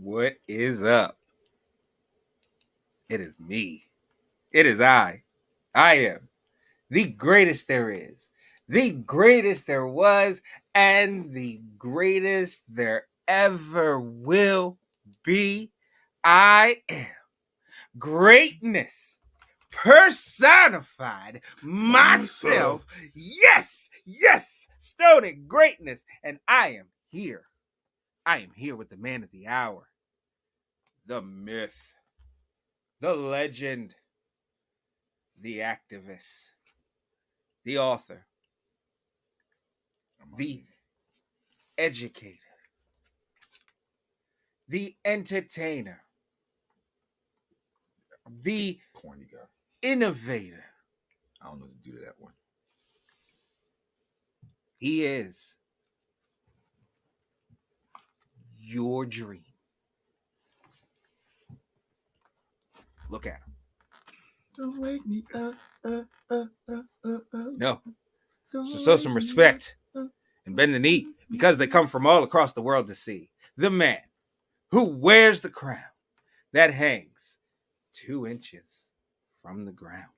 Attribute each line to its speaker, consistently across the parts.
Speaker 1: What is up? It is me. It is I. I am the greatest there is, the greatest there was, and the greatest there ever will be. I am greatness personified myself. Yes, Stoney Greatness. And I am here. I am here with the man of the hour, the myth, the legend, the activist, the author, the educator, the entertainer, the
Speaker 2: corny guy,
Speaker 1: innovator.
Speaker 2: I don't know to do that one.
Speaker 1: He is your dream. Look at him.
Speaker 2: Don't wake me up.
Speaker 1: No. So show some respect and bend the knee because they come from all across the world to see the man who wears the crown that hangs 2 inches from the ground.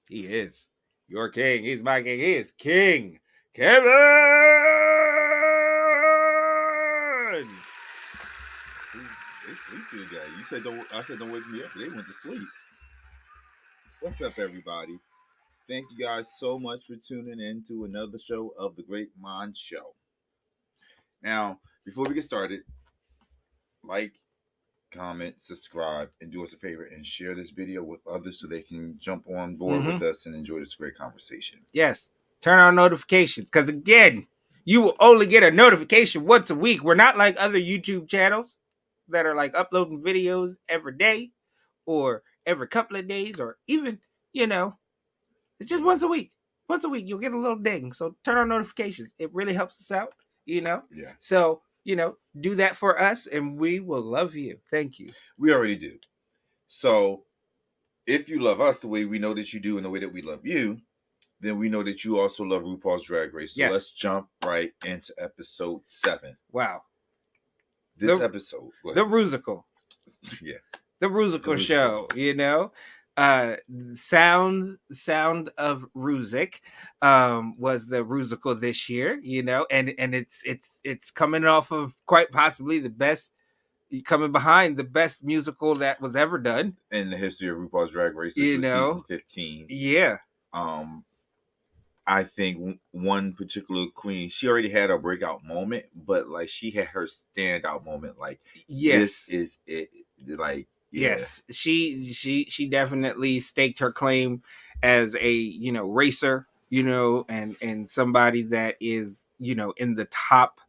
Speaker 1: He is your king. He's my king. He is King Kevin.
Speaker 2: They sleepy today. You said don't. I said don't wake me up. They went to sleep. What's up, everybody? Thank you guys so much for tuning in to another show of the GreatMines Show. Now, before we get started, like, comment, subscribe, and do us a favor and share this video with others so they can jump on board with us and enjoy this great conversation.
Speaker 1: Yes. Turn on notifications because, again, you will only get a notification once a week. We're not like other YouTube channels that are like uploading videos every day or every couple of days or even, it's just once a week. Once a week, you'll get a little ding. So turn on notifications. It really helps us out,
Speaker 2: Yeah.
Speaker 1: So, do that for us and we will love you. Thank you.
Speaker 2: We already do. So if you love us the way we know that you do and the way that we love you, then we know that you also love RuPaul's Drag Race. So let's jump right into episode 7.
Speaker 1: Wow.
Speaker 2: This episode.
Speaker 1: The Rusical.
Speaker 2: Yeah.
Speaker 1: The Rusical show, Sound of Rusic was the Rusical this year, and it's coming off of quite possibly coming behind the best musical that was ever done
Speaker 2: in the history of RuPaul's Drag Race, which was season 15.
Speaker 1: Yeah.
Speaker 2: I think one particular queen, she already had a breakout moment, but like she had her standout moment. Like, this is it. Like,
Speaker 1: yes, she definitely staked her claim as a racer, and somebody that is in the top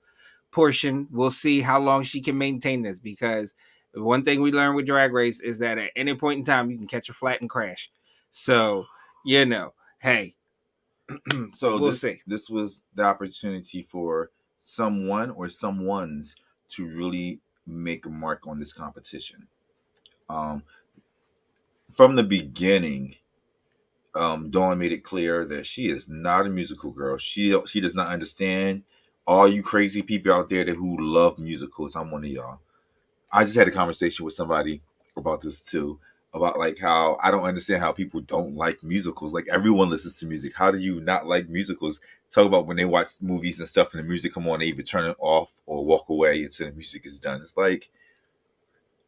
Speaker 1: portion. We'll see how long she can maintain this, because one thing we learned with Drag Race is that at any point in time you can catch a flat and crash. So hey.
Speaker 2: So
Speaker 1: we'll see.
Speaker 2: This was the opportunity for someone or someones to really make a mark on this competition. From the beginning, Dawn made it clear that she is not a musical girl. She does not understand. All you crazy people out there who love musicals, I'm one of y'all. I just had a conversation with somebody about this too, about like how I don't understand how people don't like musicals. Like, everyone listens to music. How do you not like musicals? Talk about when they watch movies and stuff and the music come on, they either turn it off or walk away until the music is done. It's like,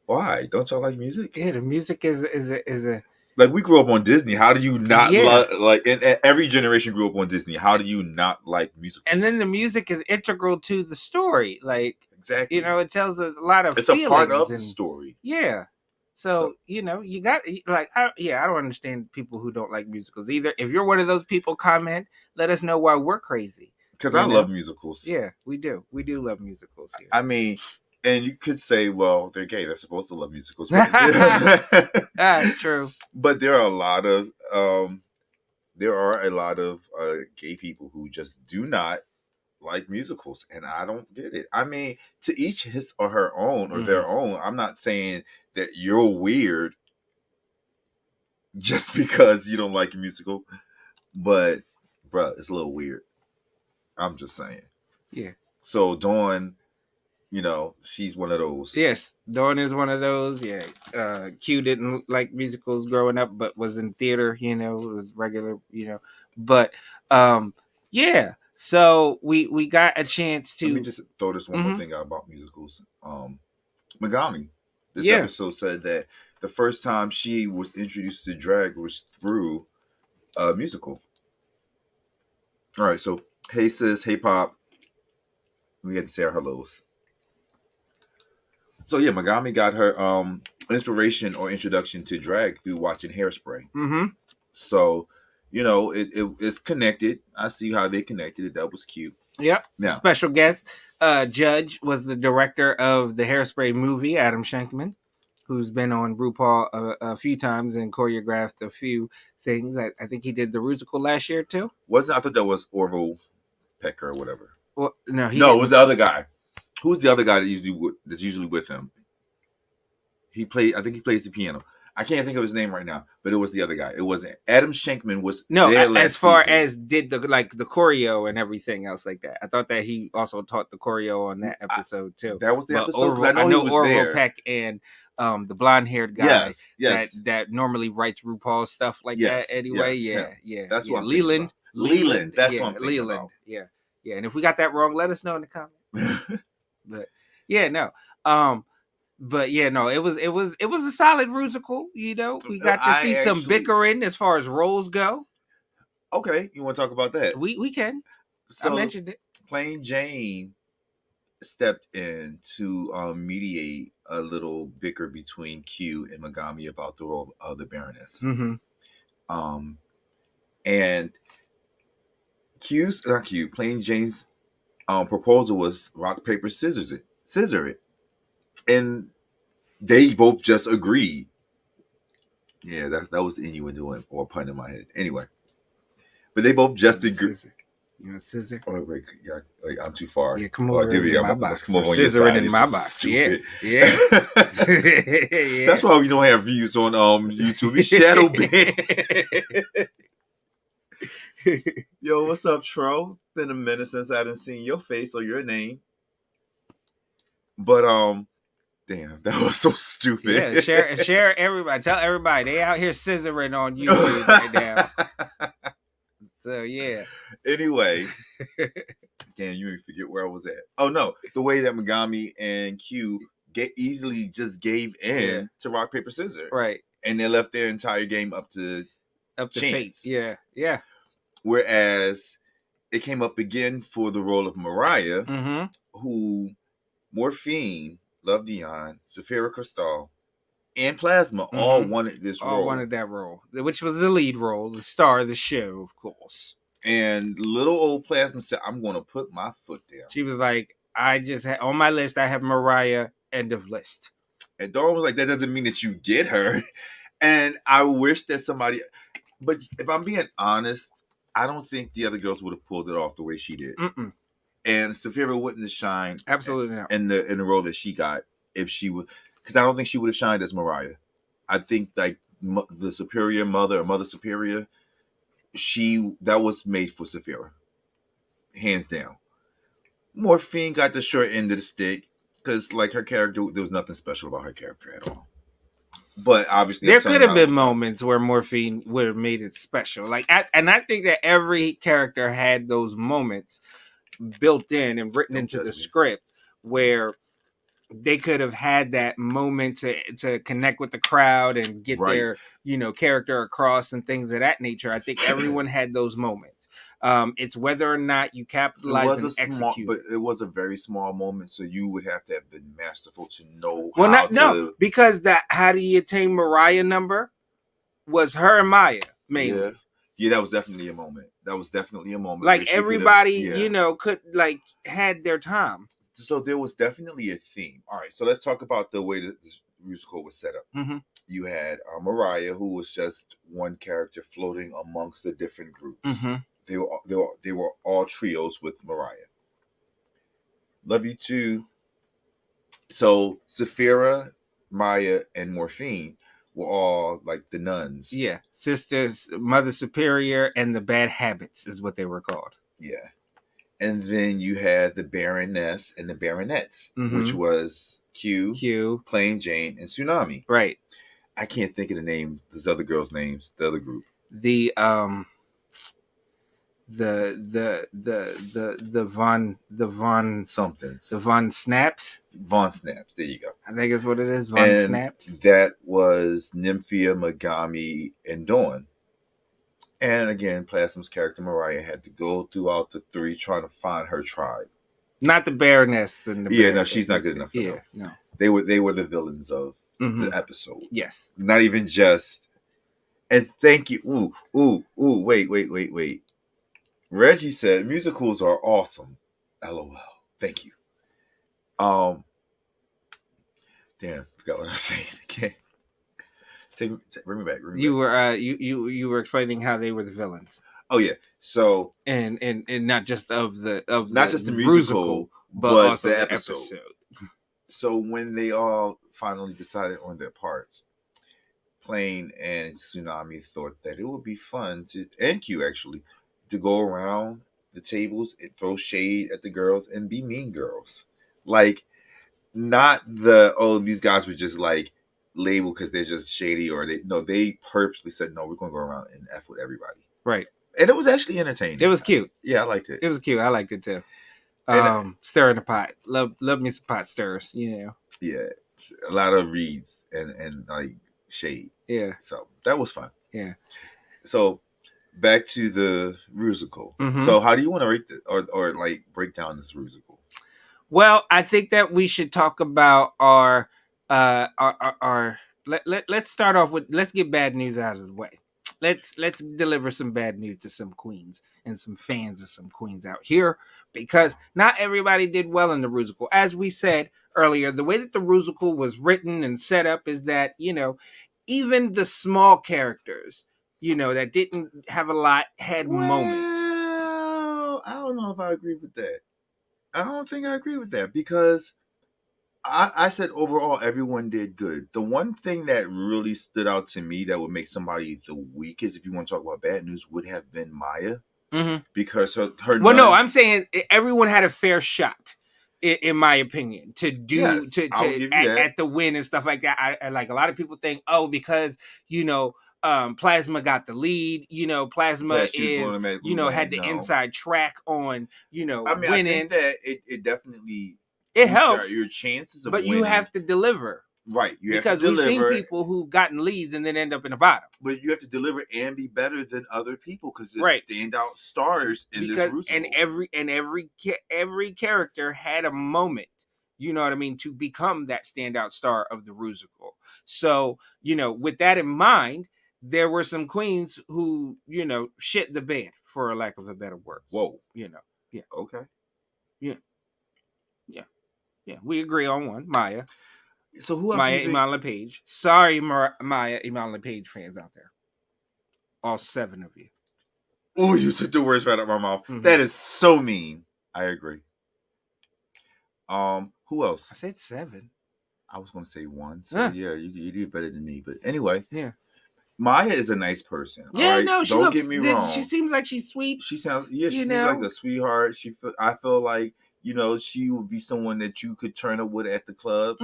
Speaker 2: why don't y'all like music?
Speaker 1: Yeah, the music is a
Speaker 2: like, we grew up on Disney. How do you not like? And every generation grew up on Disney. How do you not like music?
Speaker 1: And then the music is integral to the story. Like,
Speaker 2: exactly,
Speaker 1: it tells a lot of.
Speaker 2: It's a part of the story.
Speaker 1: Yeah. So you got like, I don't understand people who don't like musicals either. If you're one of those people, comment. Let us know why we're crazy.
Speaker 2: Because I love musicals.
Speaker 1: Yeah, we do. We do love musicals here.
Speaker 2: I mean. And you could say, well, they're gay. They're supposed to love musicals.
Speaker 1: True.
Speaker 2: But there are a lot of gay people who just do not like musicals, and I don't get it. I mean, to each his or her own, or their own. I'm not saying that you're weird just because you don't like a musical, but bruh, it's a little weird. I'm just saying.
Speaker 1: Yeah.
Speaker 2: So Dawn, she's one of those.
Speaker 1: Yes, Dawn is one of those. Yeah, Q didn't like musicals growing up, but was in theater. It was regular. But yeah. So we got a chance to.
Speaker 2: Let me just throw this one more thing out about musicals. Megami, this
Speaker 1: Yeah.
Speaker 2: episode said that the first time she was introduced to drag was through a musical. All right, so hey sis, hey pop, we had to say our hellos. So yeah, Megami got her inspiration or introduction to drag through watching Hairspray.
Speaker 1: Mm-hmm.
Speaker 2: So it's connected. I see how they connected it. That was cute.
Speaker 1: Yep.
Speaker 2: Now,
Speaker 1: special guest Judge was the director of the Hairspray movie, Adam Shankman, who's been on RuPaul a few times and choreographed a few things. I think he did the musical last year too.
Speaker 2: I thought that was Orville Pecker or whatever.
Speaker 1: Well, no,
Speaker 2: it was the other guy. Who's the other guy that's usually with him? I think he plays the piano. I can't think of his name right now, but it was the other guy. It wasn't Adam Shankman. Was
Speaker 1: no
Speaker 2: there
Speaker 1: as far
Speaker 2: season.
Speaker 1: As did the choreo and everything else like that. I thought that he also taught the choreo on that episode too.
Speaker 2: That was the episode.
Speaker 1: Orville, I know Orville there. Peck and the blonde-haired guy that normally writes RuPaul stuff like that. Anyway, yeah.
Speaker 2: That's what I'm
Speaker 1: Leland.
Speaker 2: That's what I'm thinking
Speaker 1: Leland.
Speaker 2: about.
Speaker 1: Yeah. And if we got that wrong, let us know in the comments. But yeah, no. But yeah, no, it was a solid musical. We got to see some bickering as far as roles go.
Speaker 2: Okay, you want to talk about that?
Speaker 1: We can. So, I mentioned it.
Speaker 2: Plain Jane stepped in to mediate a little bicker between Q and Megami about the role of the Baroness.
Speaker 1: Mm-hmm.
Speaker 2: And Plain Jane's proposal was rock paper scissors it. And they both just agreed. Yeah, that was the innuendo or pun in my head. Anyway, but they both just agreed.
Speaker 1: You want a scissor?
Speaker 2: Oh wait, I'm too far.
Speaker 1: Yeah, come over in my box.
Speaker 2: Come over on your side.
Speaker 1: In my box.
Speaker 2: Stupid.
Speaker 1: Yeah.
Speaker 2: That's why we don't have views on YouTube. We shadow banned. Yo, what's up, Tro? Been a minute since I didn't seen your face or your name. But damn, that was so stupid.
Speaker 1: Yeah, share everybody. Tell everybody they out here scissoring on YouTube right now. So yeah.
Speaker 2: Anyway, damn, you didn't forget where I was at. Oh no, the way that Megami and Q easily just gave in to rock paper scissors,
Speaker 1: right?
Speaker 2: And they left their entire game up to
Speaker 1: fate. Yeah.
Speaker 2: Whereas it came up again for the role of Mariah, who Morphine, Love Dion, Safira Cristal, and Plasma all wanted this role.
Speaker 1: All wanted that role, which was the lead role, the star of the show, of course.
Speaker 2: And little old Plasma said, I'm going to put my foot down.
Speaker 1: She was like, I just had on my list, I have Mariah, end of list.
Speaker 2: And Dawn was like, that doesn't mean that you get her. And I wish that somebody, but if I'm being honest, I don't think the other girls would have pulled it off the way she did.
Speaker 1: Mm-mm.
Speaker 2: And Safira wouldn't have shined
Speaker 1: absolutely not
Speaker 2: in the role that she got if she would, because I don't think she would have shined as Mariah. I think like the Superior Mother or Mother Superior, that was made for Safira, hands down. Morphine got the short end of the stick because like her character, there was nothing special about her character at all. But obviously,
Speaker 1: there could have been moments where Morphine would have made it special. And I think that every character had those moments built in and written into the script where they could have had that moment to connect with the crowd and get their character across and things of that nature. I think everyone had those moments. It's whether or not you capitalize and execute.
Speaker 2: But it was a very small moment, so you would have to have been masterful to know.
Speaker 1: Because that "How Do You Tame Mariah" number was her and Maya mainly.
Speaker 2: Yeah, that was definitely a moment.
Speaker 1: Like everybody, could like had their time.
Speaker 2: So there was definitely a theme. All right, so let's talk about the way that this musical was set up.
Speaker 1: Mm-hmm.
Speaker 2: You had Mariah, who was just one character floating amongst the different groups.
Speaker 1: Mm-hmm.
Speaker 2: They were all trios with Mariah. Love You Too. So Safira, Maya, and Morphine were all like the nuns.
Speaker 1: Yeah, sisters, Mother Superior, and the Bad Habits is what they were called.
Speaker 2: Yeah. And then you had the Baroness and the Baronets, which was Q, Plain Jane, and Tsunami.
Speaker 1: Right.
Speaker 2: I can't think of the name. Those other girls' names. The other group.
Speaker 1: The Von
Speaker 2: somethings.
Speaker 1: The Von Snaps.
Speaker 2: Von Snaps. There you go.
Speaker 1: I think it's what it is. Von Snaps.
Speaker 2: That was Nymphia, Megami, and Dawn. And again, Plasm's character Mariah had to go throughout the three trying to find her tribe.
Speaker 1: Not the Baroness and the
Speaker 2: no, she's not good enough for them.
Speaker 1: No.
Speaker 2: They were the villains of the episode.
Speaker 1: Yes.
Speaker 2: Not even just. And thank you. Ooh, wait. Reggie said musicals are awesome. LOL. Thank you. Damn, forgot what I was saying. Okay. Bring me back.
Speaker 1: You were explaining how they were the villains.
Speaker 2: Oh yeah. So
Speaker 1: and not just of the
Speaker 2: musical, but
Speaker 1: also
Speaker 2: the episode. So when they all finally decided on their parts, Plain and Tsunami thought that it would be fun and Q actually, to go around the tables and throw shade at the girls and be mean girls. Like, not these guys were just like labeled because they're just shady, or they purposely said, no, we're going to go around and F with everybody.
Speaker 1: Right.
Speaker 2: And it was actually entertaining.
Speaker 1: It was cute.
Speaker 2: Yeah, I liked it.
Speaker 1: It was cute. I liked it too. Stirring the pot. Love me some pot stirs,
Speaker 2: Yeah. A lot of reads and like shade.
Speaker 1: Yeah.
Speaker 2: So that was fun.
Speaker 1: Yeah.
Speaker 2: So back to the musical. So how do you want to rate or like break down this musical?
Speaker 1: Well, I think that we should talk about our let's start off with, let's get bad news out of the way. Let's deliver some bad news to some queens and some fans of some queens out here, because not everybody did well in the musical. As we said earlier, the way that the musical was written and set up is that, even the small characters, that didn't have a lot had moments.
Speaker 2: Well, I don't know if I agree with that. I don't think I agree with that, because I said overall everyone did good. The one thing that really stood out to me that would make somebody the weakest, if you want to talk about bad news, would have been Maya. Because her
Speaker 1: well, no, I'm saying everyone had a fair shot, in my opinion, to do at the win and stuff like that. I like, a lot of people think, because Plasma got the lead. Plasma is had the inside track on winning.
Speaker 2: I think that it definitely
Speaker 1: helps
Speaker 2: your chances of
Speaker 1: but
Speaker 2: winning.
Speaker 1: You have to deliver.
Speaker 2: Right,
Speaker 1: because we've seen people who've gotten leads and then end up in the bottom.
Speaker 2: But you have to deliver and be better than other people, because there's standout stars in this musical.
Speaker 1: And every character had a moment, you know what I mean, to become that standout star of the musical. So, with that in mind, there were some queens who, shit the bed, for a lack of a better word.
Speaker 2: Whoa.
Speaker 1: Yeah.
Speaker 2: Okay.
Speaker 1: Yeah. We agree on one, Maya.
Speaker 2: So who else?
Speaker 1: Maya Iman LePage. Sorry, Maya Iman LePage fans out there. All 7 of you.
Speaker 2: Oh, you took the words right out of my mouth. That is so mean. I agree. Who else?
Speaker 1: I said 7.
Speaker 2: I was going to say 1. So yeah, you did better than me. But anyway,
Speaker 1: yeah.
Speaker 2: Maya is a nice person.
Speaker 1: Yeah,
Speaker 2: right?
Speaker 1: No,
Speaker 2: don't get me wrong.
Speaker 1: She seems like she's sweet.
Speaker 2: She sounds, she seems like a sweetheart. I feel like, she would be someone that you could turn up with at the club.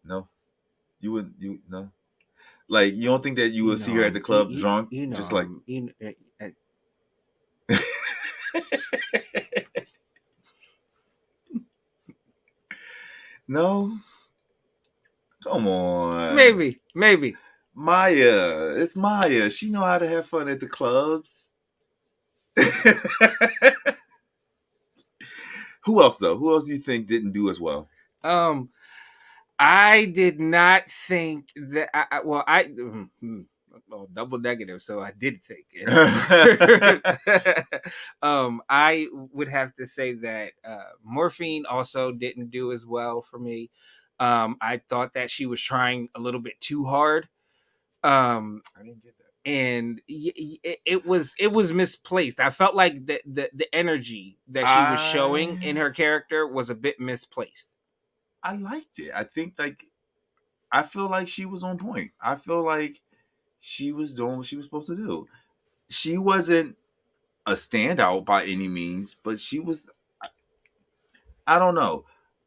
Speaker 2: No, you wouldn't. No, like, you don't think that you would see her at the club drunk, just like. No, come on.
Speaker 1: Maybe.
Speaker 2: Maya, it's Maya. She know how to have fun at the clubs. Who else though? Who else do you think didn't do as well?
Speaker 1: I did not think that. Double negative. So I did think it. I would have to say that Morphine also didn't do as well for me. I thought that she was trying a little bit too hard.
Speaker 2: I didn't get that.
Speaker 1: And it was misplaced. I felt like the energy that she was showing in her character was a bit misplaced.
Speaker 2: I liked it. I think I feel like she was on point. I feel like she was doing what she was supposed to do. She wasn't a standout by any means, but she was, I don't know.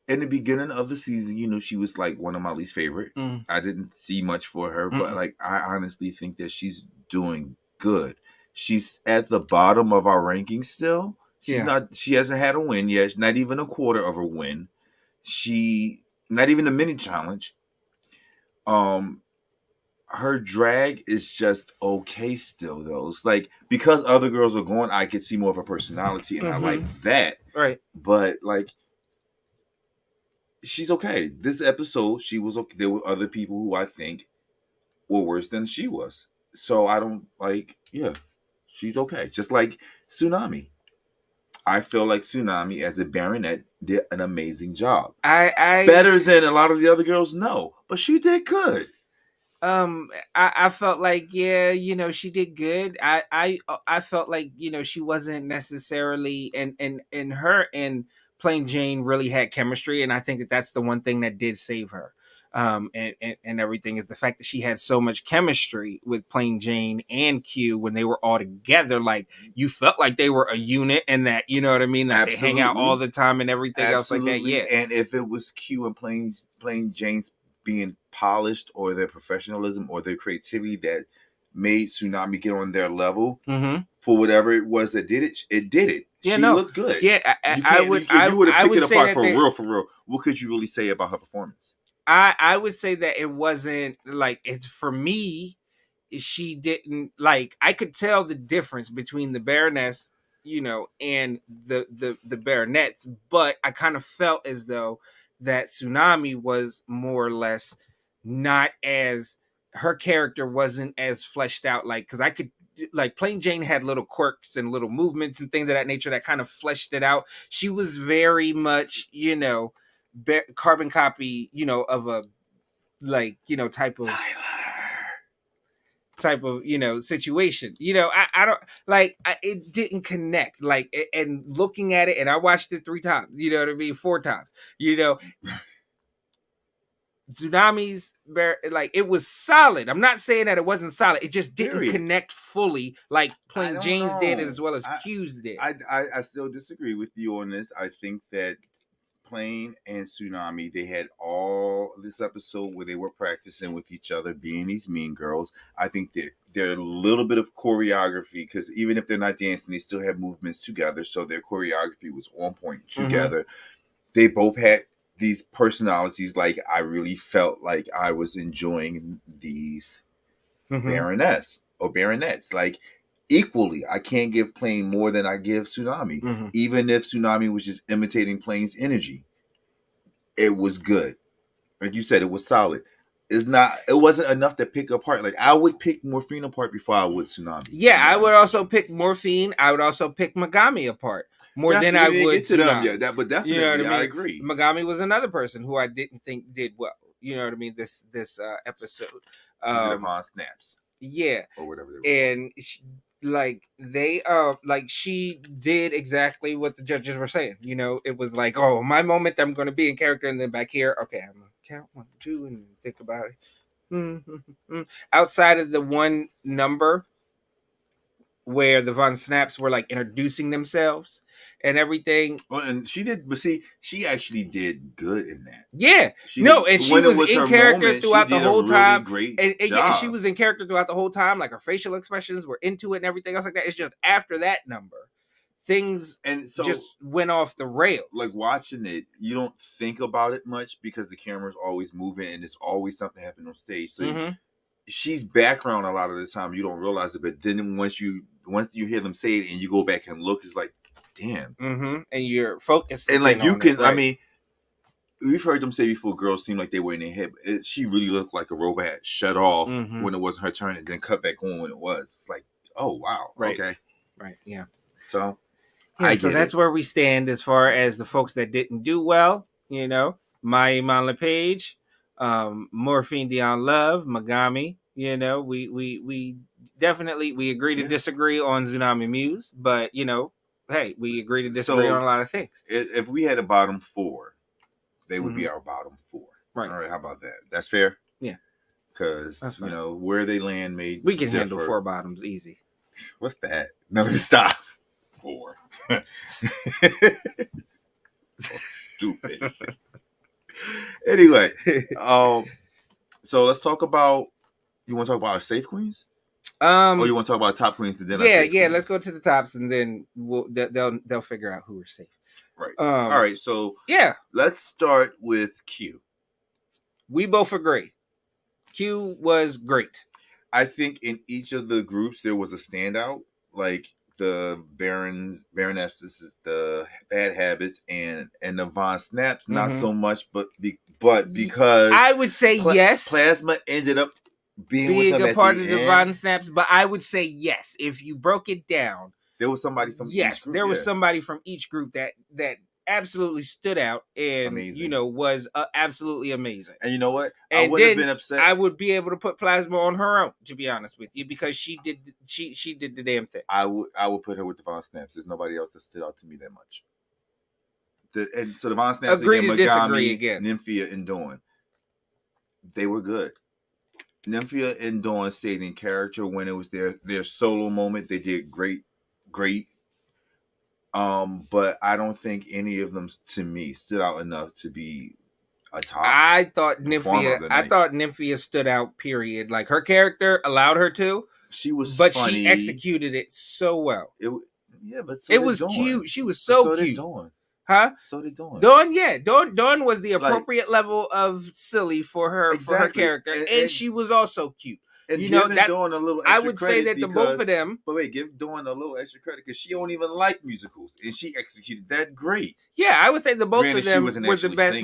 Speaker 2: In the beginning of the season, she was like one of my least favorite. I didn't see much for her, but like I honestly think that she's doing good. She's at the bottom of our rankings still. She's not. She hasn't had a win yet. Not even a quarter of a win. She not even a mini challenge. Her drag is just okay still though. It's like because other girls are going, I could see more of her personality, and I like that.
Speaker 1: Right.
Speaker 2: But like she's okay. This episode, she was okay. There were other people who I think were worse than she was. So I don't like, yeah, she's okay. Just like Tsunami. I feel like Tsunami as a baronet did an amazing job.
Speaker 1: I
Speaker 2: better than a lot of the other girls, no, but she did good.
Speaker 1: I felt like she did good. I felt like she wasn't necessarily and her and Plain Jane really had chemistry, and I think that's the one thing that did save her. And everything is the fact that she had so much chemistry with Plain Jane and Q when they were all together. Like you felt like they were a unit, and that you know what I mean. That Absolutely. They hang out all the time and everything Absolutely. Else like that. Yeah,
Speaker 2: and if it was Q and Plain Jane's being polished or their professionalism or their creativity that made Tsunami get on their level for whatever it was that did it did it.
Speaker 1: Yeah,
Speaker 2: she looked good.
Speaker 1: Yeah, I would. If you
Speaker 2: were to pick it apart for real, what could you really say about her performance?
Speaker 1: I would say that it wasn't like it's for me. She didn't like. I could tell the difference between the Baroness, and the Baronets, but I kind of felt as though that Tsunami was more or less not as her character wasn't as fleshed out. Like because I could like Plain Jane had little quirks and little movements and things of that nature that kind of fleshed it out. She was very much carbon copy, of a like type of situation. I don't like it didn't connect like and looking at it, and I watched it 3 times. You know what I mean, 4 times. Tsunami's like it was solid. I'm not saying that it wasn't solid. It just didn't connect fully like Plain Jane's did as well as Q's did.
Speaker 2: I still disagree with you on this. I think that Plain and Tsunami, they had all this episode where they were practicing with each other, being these mean girls. I think that they're a little bit of choreography because even if they're not dancing, they still have movements together. So their choreography was on point together. They both had these personalities. Like I really felt like I was enjoying these baroness or baronets. Like equally, I can't give Plain more than I give Tsunami. Even if Tsunami was just imitating Plain's energy, it was good. Like you said, it was solid. It wasn't enough to pick apart. Like I would pick Morphine apart before I would Tsunami.
Speaker 1: Yeah, I would also pick Morphine. I would also pick Megami apart more than I would
Speaker 2: get to them yet. But definitely, I agree.
Speaker 1: Megami was another person who I didn't think did well. You know what I mean? This episode.
Speaker 2: Upon snaps.
Speaker 1: Yeah.
Speaker 2: Or whatever.
Speaker 1: And she did exactly what the judges were saying. It was like, oh, my moment, I'm going to be in character, and then back here, okay, I'm going to count 1, 2, and think about it. Outside of the one number where the Von Snaps were like introducing themselves and everything.
Speaker 2: Well, and she did, but see, she actually did good in that.
Speaker 1: Yeah, she was in character throughout the whole time. Great job. She was in character throughout the whole time. Like her facial expressions were into it and everything else like that. It's just after that number, things just went off the rails.
Speaker 2: Like watching it, you don't think about it much because the camera's always moving and it's always something happening on stage. So she's background a lot of the time. You don't realize it, but then once you hear them say it and you go back and look, it's like, damn.
Speaker 1: And you're focused.
Speaker 2: And like you can, right? I mean, we've heard them say before, girls seem like they were in their head. She really looked like a robot shut off when it wasn't her turn and then cut back on when it was. It's like, oh, wow.
Speaker 1: Right.
Speaker 2: Okay.
Speaker 1: Right. Yeah.
Speaker 2: So,
Speaker 1: so that's where we stand as far as the folks that didn't do well. Mai Iman LePage, Morphine Dion Love, Megami. We definitely we agree to disagree on Tsunami Muse, but hey, we agree to disagree on a lot of things.
Speaker 2: If we had a bottom 4, they would be our bottom 4.
Speaker 1: Right.
Speaker 2: All right. How about that? That's fair.
Speaker 1: Yeah.
Speaker 2: Because where they land made
Speaker 1: we can handle 4 bottoms easy.
Speaker 2: What's that? No, let me stop. 4. So stupid. Anyway, so let's talk about. You want to talk about our safe queens, or you want to talk about top queens? And then
Speaker 1: yeah,
Speaker 2: queens?
Speaker 1: let's go to the tops, and then they'll figure out who we're safe.
Speaker 2: Right. All right. So
Speaker 1: yeah,
Speaker 2: let's start with Q.
Speaker 1: We both agree. Q was great.
Speaker 2: I think in each of the groups there was a standout, like the Baronesses, the Bad Habits, and the Von Snaps. Not so much, but because
Speaker 1: I would say yes,
Speaker 2: Plasma ended up being
Speaker 1: a part of the Von Snaps. But I would say yes if you broke it down.
Speaker 2: There was somebody from each group.
Speaker 1: There was somebody from each group that absolutely stood out and
Speaker 2: amazing.
Speaker 1: Was absolutely amazing.
Speaker 2: And you know what?
Speaker 1: And
Speaker 2: I would have been upset.
Speaker 1: I would be able to put Plasma on her own, to be honest with you, because she did the damn thing.
Speaker 2: I would put her with the Von Snaps. There's nobody else that stood out to me that much. So the Von Snaps
Speaker 1: agree
Speaker 2: again,
Speaker 1: to disagree again.
Speaker 2: Nymphia and Dawn. They were good. Nymphia and Dawn stayed in character when it was their solo moment. They did great. But I don't think any of them, to me, stood out enough to be a top.
Speaker 1: I thought Nymphia stood out. Period. Like, her character allowed her to.
Speaker 2: She was,
Speaker 1: but
Speaker 2: funny.
Speaker 1: She executed it so well.
Speaker 2: But
Speaker 1: it was Dawn. Cute. She was so cute.
Speaker 2: Did Dawn.
Speaker 1: Huh?
Speaker 2: So did Dawn.
Speaker 1: Dawn was the appropriate level of silly for her character, and she was also cute.
Speaker 2: And Dawn a little extra
Speaker 1: I would say that the both of them.
Speaker 2: But wait, give Dawn a little extra credit because she don't even like musicals, and she executed that great.
Speaker 1: Yeah, I would say the both of them were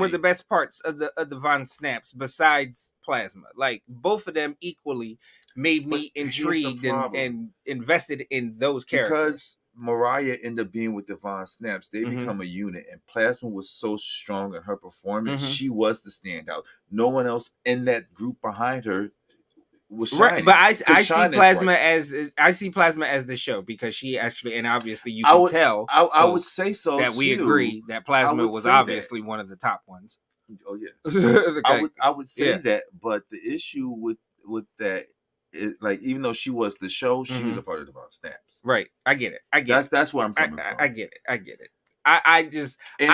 Speaker 1: the best parts of the Von Snaps, besides Plasma. Like, both of them equally made me intrigued and invested in those characters.
Speaker 2: Because Mariah ended up being with the Von Snaps, they become a unit, and Plasma was so strong in her performance. She was the standout. No one else in that group behind her was shining.
Speaker 1: Right, but I see Plasma as the show, because she actually, and obviously you can tell.
Speaker 2: I would say so
Speaker 1: that we agree that Plasma was obviously one of the top ones.
Speaker 2: Oh yeah, okay. I would say that, but the issue with that is, like, even though she was the show, she was a part of the Von Snaps.
Speaker 1: Right, I get it.
Speaker 2: That's where I'm coming from.
Speaker 1: I get it. I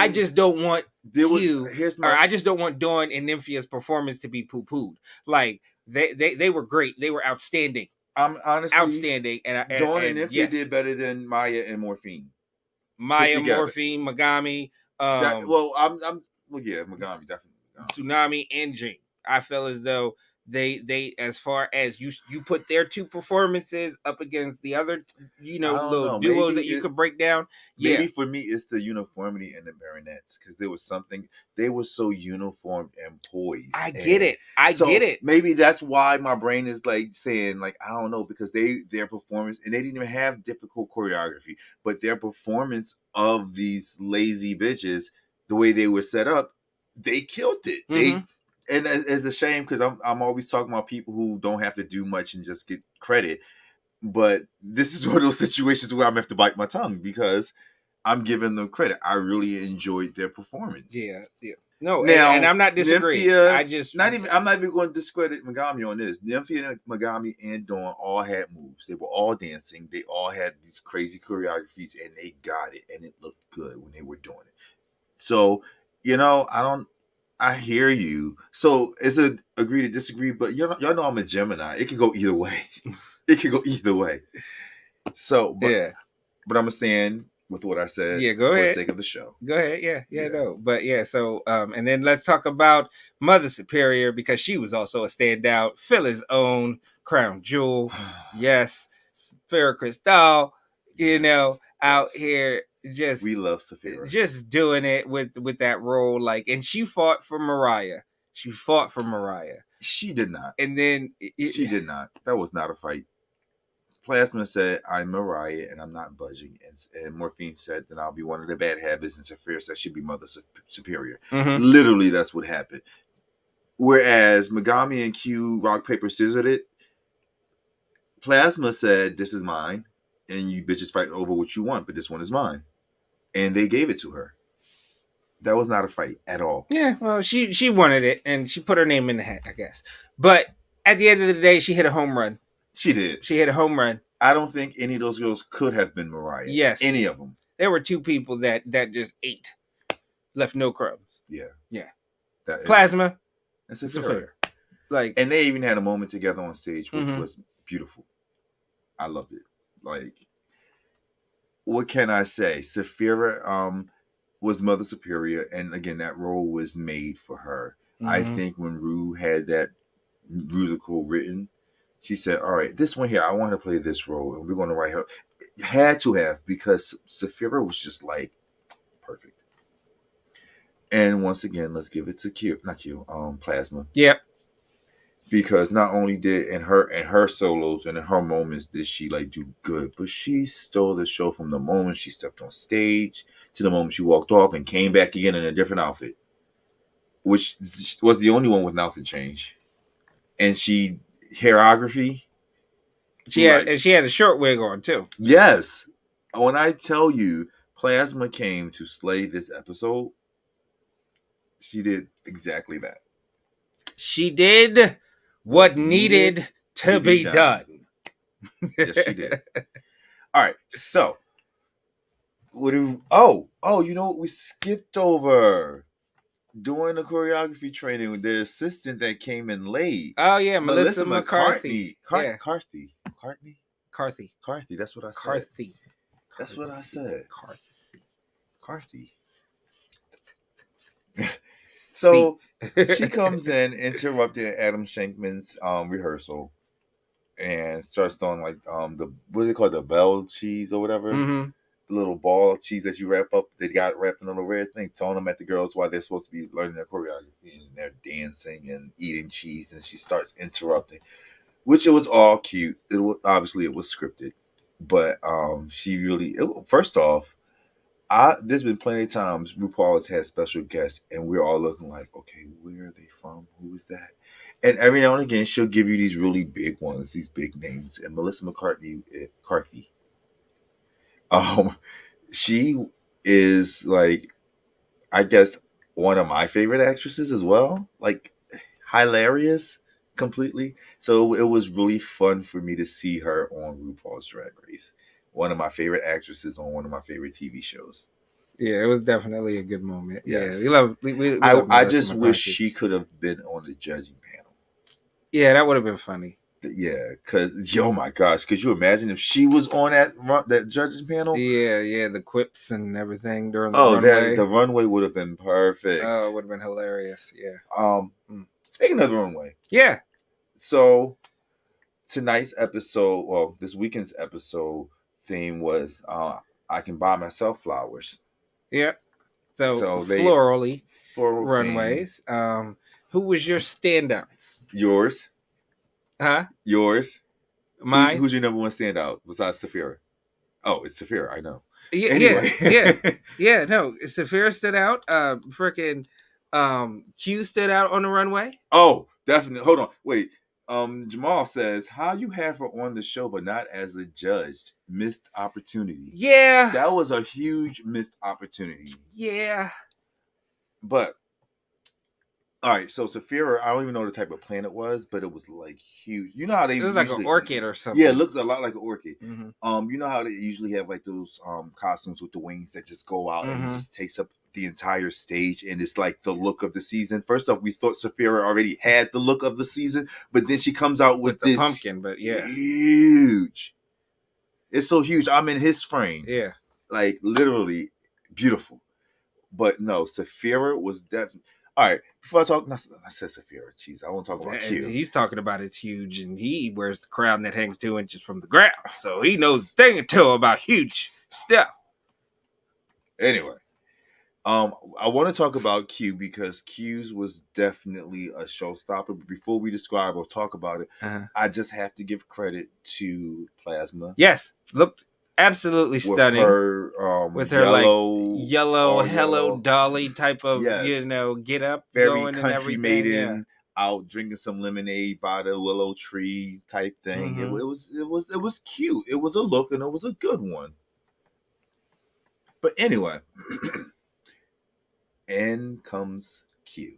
Speaker 1: just don't want I just don't want Dawn and Nymphia's performance to be poo-pooed. Like, they were great. They were outstanding.
Speaker 2: Honestly
Speaker 1: outstanding. And
Speaker 2: Dawn and Nymphia did better than Maya and Morphine.
Speaker 1: Morphine, Megami.
Speaker 2: Megami definitely.
Speaker 1: Tsunami and Jing. I feel as though they as far as you put their two performances up against the other, little duos that you could break down.
Speaker 2: Maybe for me it's the uniformity in the Baronettes, because there was something, they were so uniformed and poised.
Speaker 1: I get it.
Speaker 2: Maybe that's why my brain is like saying, like, I don't know, because their performance, and they didn't even have difficult choreography, but their performance of these lazy bitches, the way they were set up, they killed it. And it's a shame, because I'm always talking about people who don't have to do much and just get credit. But this is one of those situations where I'm going to have to bite my tongue, because I'm giving them credit. I really enjoyed their performance.
Speaker 1: Yeah. No, now, and I'm not disagreeing.
Speaker 2: Nymphia, I'm not even going to discredit Megami on this. Nymphia, Megami, and Dawn all had moves. They were all dancing. They all had these crazy choreographies, and they got it, and it looked good when they were doing it. So, I hear you. So it's a agree to disagree, but y'all know I'm a Gemini. It can go either way. So, but I'm gonna stand with what I said.
Speaker 1: Yeah, go
Speaker 2: for
Speaker 1: ahead.
Speaker 2: the sake of the show.
Speaker 1: Go ahead. No, but so and then let's talk about Mother Superior, because she was also a standout. Philly's own crown jewel. Yes, Sphera Crystal. Out here.
Speaker 2: We love Sphera.
Speaker 1: Just doing it with that role, like, and she fought for Mariah.
Speaker 2: She did not.
Speaker 1: And then
Speaker 2: she did not. That was not a fight. Plasma said, "I'm Mariah, and I'm not budging." And Morphine said, "Then I'll be one of the Bad Habits." And Sphera said she'd be Mother Superior. Literally, that's what happened. Whereas Megami and Q rock paper scissored it. Plasma said, "This is mine, and you bitches fight over what you want, but this one is mine." And they gave it to her. That was not a fight at all.
Speaker 1: Yeah, well, she wanted it, and she put her name in the hat, I guess. But at the end of the day, she hit a home run.
Speaker 2: She did.
Speaker 1: She hit a home run.
Speaker 2: I don't think any of those girls could have been Mariah.
Speaker 1: Yes.
Speaker 2: Any of them.
Speaker 1: There were two people that just ate, left no crumbs.
Speaker 2: Yeah.
Speaker 1: Yeah.
Speaker 2: That
Speaker 1: Plasma.
Speaker 2: It's
Speaker 1: a fair. Like,
Speaker 2: and they even had a moment together on stage, which was beautiful. I loved it. Like, what can I say? Saphira was Mother Superior, and again, that role was made for her. I think when Rue had that musical written, she said, all right, this one here, I want to play this role, and we're going to write her. Had to have, because Saphira was just like perfect. And once again, let's give it to Plasma.
Speaker 1: Yep.
Speaker 2: Because not only did in her solos and in her moments did she like do good, but she stole the show from the moment she stepped on stage to the moment she walked off and came back again in a different outfit, which was the only one with an outfit change. And she hairography.
Speaker 1: She had a short wig on too.
Speaker 2: Yes. When I tell you Plasma came to slay this episode, she did exactly that.
Speaker 1: She did what needed to be done.
Speaker 2: Yes, she did. All right, so what do? Oh, you know what? We skipped over during the choreography training with the assistant that came in late.
Speaker 1: Oh yeah, Melissa McCarthy.
Speaker 2: Carthy.
Speaker 1: That's what I said.
Speaker 2: Carthy. That's what I said. Carthy. So she comes in, interrupting Adam Shankman's rehearsal, and starts throwing like the what do they call it, the bell cheese or whatever, the little ball of cheese that you wrap up. They got wrapped in a little red thing, throwing them at the girls while they're supposed to be learning their choreography, and they're dancing and eating cheese. And she starts interrupting, which it was all cute. It was obviously it was scripted, but she really first off. There's been plenty of times RuPaul has had special guests, and we're all looking like, okay, where are they from? Who is that? And every now and again, she'll give you these really big ones, these big names. And Melissa McCarthy, she is like, I guess, one of my favorite actresses as well. Like, hilarious, completely. So it was really fun for me to see her on RuPaul's Drag Race. One of my favorite actresses on one of my favorite TV shows.
Speaker 1: Yeah, it was definitely a good moment.
Speaker 2: Yes.
Speaker 1: Yeah, we love
Speaker 2: I just wish she could have been on the judging panel.
Speaker 1: Yeah, that would have been funny.
Speaker 2: Yeah, because oh my gosh, could you imagine if she was on that judging panel?
Speaker 1: Yeah, the quips and everything during the runway.
Speaker 2: The runway would have been perfect.
Speaker 1: Oh, it would have been hilarious. Yeah.
Speaker 2: Speaking of the runway,
Speaker 1: yeah.
Speaker 2: So tonight's episode, well, this weekend's episode theme was I can buy myself flowers.
Speaker 1: Yep. So florally
Speaker 2: floral
Speaker 1: runways. Theme. Who was your standouts?
Speaker 2: Yours.
Speaker 1: Huh?
Speaker 2: Yours.
Speaker 1: Mine.
Speaker 2: Who's your number one standout besides Saphira? Oh, it's Saphira. I know.
Speaker 1: Yeah.
Speaker 2: Anyway.
Speaker 1: Yeah. No, Saphira stood out. Freaking Q stood out on the runway.
Speaker 2: Oh, definitely. Hold on. Wait. Jamal says, how you have her on the show but not as a judge? Missed opportunity.
Speaker 1: Yeah.
Speaker 2: That was a huge missed opportunity.
Speaker 1: Yeah.
Speaker 2: But, all right, so Saphira, I don't even know the type of plant it was, but it was like huge. You know how they
Speaker 1: it was like an orchid or something.
Speaker 2: Yeah, it looked a lot like an orchid. You know how they usually have like those costumes with the wings that just go out and it just takes up the entire stage, and it's like the look of the season. First off, we thought Saphira already had the look of the season, but then she comes out with
Speaker 1: the
Speaker 2: this
Speaker 1: pumpkin, but yeah,
Speaker 2: huge. It's so huge. I'm in his frame.
Speaker 1: Yeah,
Speaker 2: like literally beautiful. But no, Saphira was definitely. All right, before I talk, I said Saphira. Jeez, I won't talk about Q.
Speaker 1: He's talking about it's huge, and he wears the crown that hangs 2 inches from the ground, so he knows a thing or two about huge stuff.
Speaker 2: Anyway. I want to talk about Q because Q's was definitely a showstopper. But before we describe or talk about it, I just have to give credit to Plasma.
Speaker 1: Yes, looked absolutely stunning.
Speaker 2: With her
Speaker 1: yellow Hello Dolly type of get up,
Speaker 2: very
Speaker 1: going
Speaker 2: country
Speaker 1: and everything.
Speaker 2: maiden, out drinking some lemonade by the willow tree type thing. It was cute. It was a look and it was a good one. But anyway. In comes Q.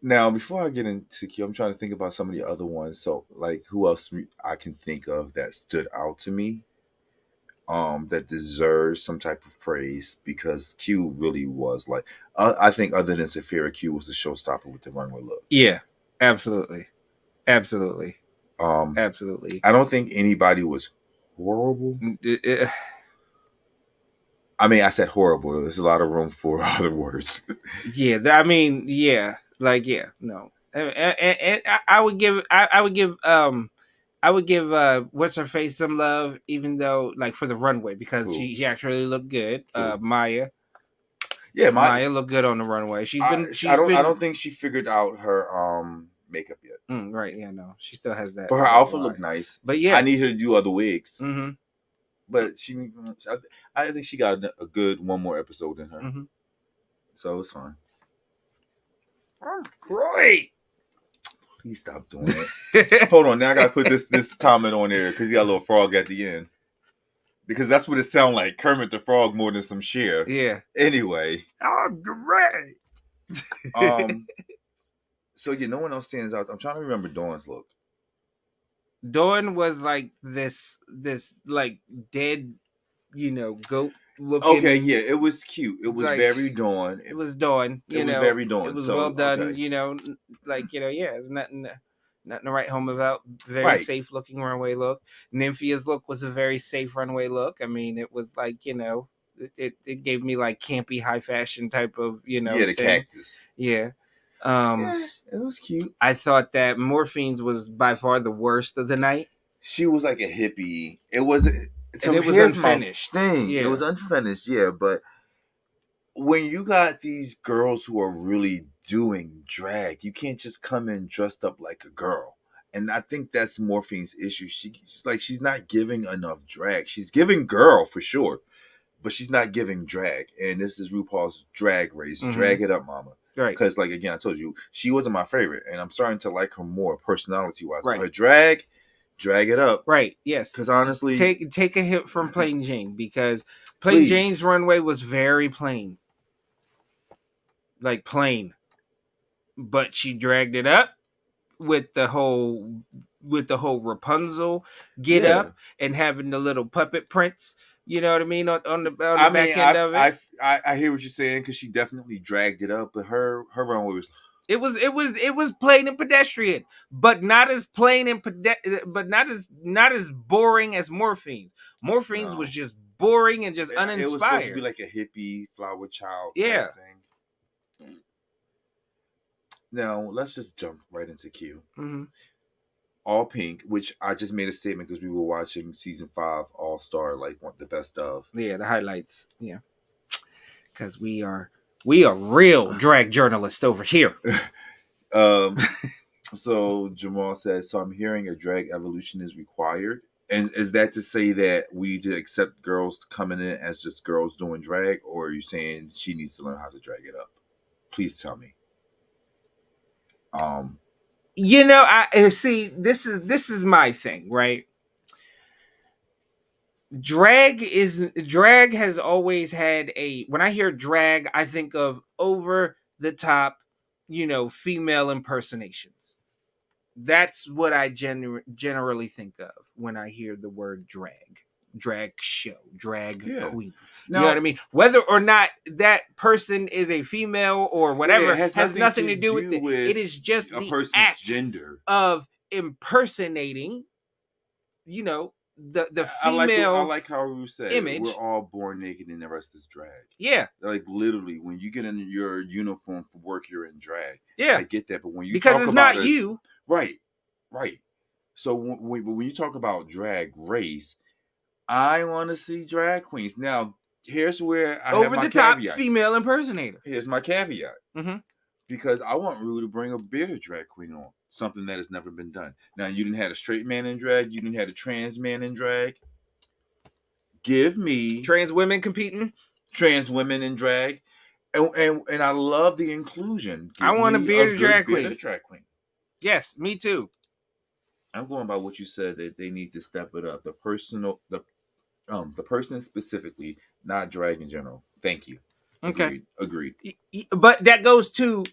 Speaker 2: Now, before I get into Q, I'm trying to think about some of the other ones. So, like, who else I can think of that stood out to me, that deserves some type of praise because Q really was like, I think other than Saphira, Q was the showstopper with the runway look.
Speaker 1: Yeah, absolutely, absolutely,
Speaker 2: Um,
Speaker 1: absolutely.
Speaker 2: I don't think anybody was horrible. I mean, I said horrible. There's a lot of room for other words.
Speaker 1: Yeah, I mean, yeah, like yeah, no, and I would give, I would give what's her face some love, even though like for the runway because
Speaker 2: Who?
Speaker 1: she actually looked good.
Speaker 2: Who?
Speaker 1: Maya,
Speaker 2: Yeah,
Speaker 1: Maya looked good on the runway.
Speaker 2: I
Speaker 1: She's
Speaker 2: don't I
Speaker 1: been
Speaker 2: don't think she figured out her makeup yet.
Speaker 1: right. Yeah, no, she still has
Speaker 2: But her
Speaker 1: that
Speaker 2: outfit
Speaker 1: line.
Speaker 2: looked nice.
Speaker 1: But
Speaker 2: I
Speaker 1: yeah,
Speaker 2: need her to do other wigs.
Speaker 1: mm-hmm,
Speaker 2: But I think she got a good one more episode in her.
Speaker 1: mm-hmm.
Speaker 2: So it's fine.
Speaker 1: Great.
Speaker 2: Please stop doing it. Hold on, now I gotta put this comment on there because you got a little frog at the end. Because that's what it sounds like. Kermit the Frog more than some Cher.
Speaker 1: Yeah.
Speaker 2: Anyway.
Speaker 1: Oh, great.
Speaker 2: So yeah, no one else stands out. I'm trying to remember Dawn's look.
Speaker 1: Dawn was like this like dead, goat looking.
Speaker 2: Okay, yeah, it was cute. It was
Speaker 1: like,
Speaker 2: very Dawn.
Speaker 1: It was Dawn.
Speaker 2: It was very Dawn.
Speaker 1: It was
Speaker 2: so,
Speaker 1: well done.
Speaker 2: okay.
Speaker 1: Yeah, nothing to write home about. Very
Speaker 2: Right.
Speaker 1: safe looking runway look. Nymphia's look was a very safe runway look. I mean, it was like it gave me like campy high fashion type of
Speaker 2: Yeah, the
Speaker 1: thing.
Speaker 2: cactus.
Speaker 1: Yeah.
Speaker 2: Yeah, it was cute.
Speaker 1: I thought that Morphine's was by far the worst of the night.
Speaker 2: She was like a hippie. It was,
Speaker 1: and it was unfinished.
Speaker 2: Thing. Yeah. It was unfinished. Yeah, but when you got these girls who are really doing drag, you can't just come in dressed up like a girl. And I think that's Morphine's issue. She's not giving enough drag. She's giving girl for sure, but she's not giving drag. And this is RuPaul's Drag Race. Mm-hmm. Drag it up, mama.
Speaker 1: Right.
Speaker 2: Because, like, again, I told you, she wasn't my favorite. And I'm starting to like her more personality-wise.
Speaker 1: Right.
Speaker 2: But her drag it up.
Speaker 1: Right, yes.
Speaker 2: Because honestly...
Speaker 1: Take a hit from Plain Jane. Because Plain Jane's runway was very plain. Like, plain. But she dragged it up with the whole Rapunzel get up and having the little puppet prints. You know what I mean? On the back end of it.
Speaker 2: I hear what you're saying because she definitely dragged it up, but her runway was.
Speaker 1: It was plain and pedestrian, but not as plain and but not as boring as Morphine's. Morphine's was just boring and just uninspired. It was supposed
Speaker 2: to be like a hippie flower child.
Speaker 1: Yeah.
Speaker 2: Thing. Now let's just jump right into Q.
Speaker 1: Mm-hmm.
Speaker 2: All Pink, which I just made a statement because we were watching season 5 All Star, like the best of.
Speaker 1: Yeah, the highlights. Yeah, because we are real drag journalists over here.
Speaker 2: So Jamal says, so I'm hearing a drag evolution is required. And is that to say that we need to accept girls coming in as just girls doing drag, or are you saying she needs to learn how to drag it up? Please tell me.
Speaker 1: I see. This is my thing, right? Drag has always had when I hear drag, I think of over the top, female impersonations. That's what I generally think of when I hear the word drag show, drag queen. You know what I mean? Whether or not that person is a female or whatever has nothing to do with it. It is just the person's
Speaker 2: gender
Speaker 1: of impersonating, the female.
Speaker 2: I like how you said
Speaker 1: image.
Speaker 2: We're all born naked and the rest is drag.
Speaker 1: Yeah.
Speaker 2: Like literally, when you get in your uniform for work, you're in drag.
Speaker 1: Yeah.
Speaker 2: I get that, but when you
Speaker 1: because
Speaker 2: talk
Speaker 1: it's
Speaker 2: about
Speaker 1: not you.
Speaker 2: Right. So when you talk about drag race, I want to see drag queens. Now, here's where I have my
Speaker 1: top
Speaker 2: caveat.
Speaker 1: Female impersonator.
Speaker 2: Here's my caveat.
Speaker 1: Mm-hmm.
Speaker 2: Because I want Rue to bring a bearded drag queen on. Something that has never been done. Now, you didn't have a straight man in drag. You didn't have a trans man in drag. Give me...
Speaker 1: Trans women competing.
Speaker 2: Trans women in drag. And I love the inclusion.
Speaker 1: I want a bearded drag queen.
Speaker 2: Bearded drag queen.
Speaker 1: Yes, me too.
Speaker 2: I'm going by what you said, that they need to step it up. The person specifically, not drag in general. Thank you.
Speaker 1: Okay.
Speaker 2: Agreed.
Speaker 1: But that goes to,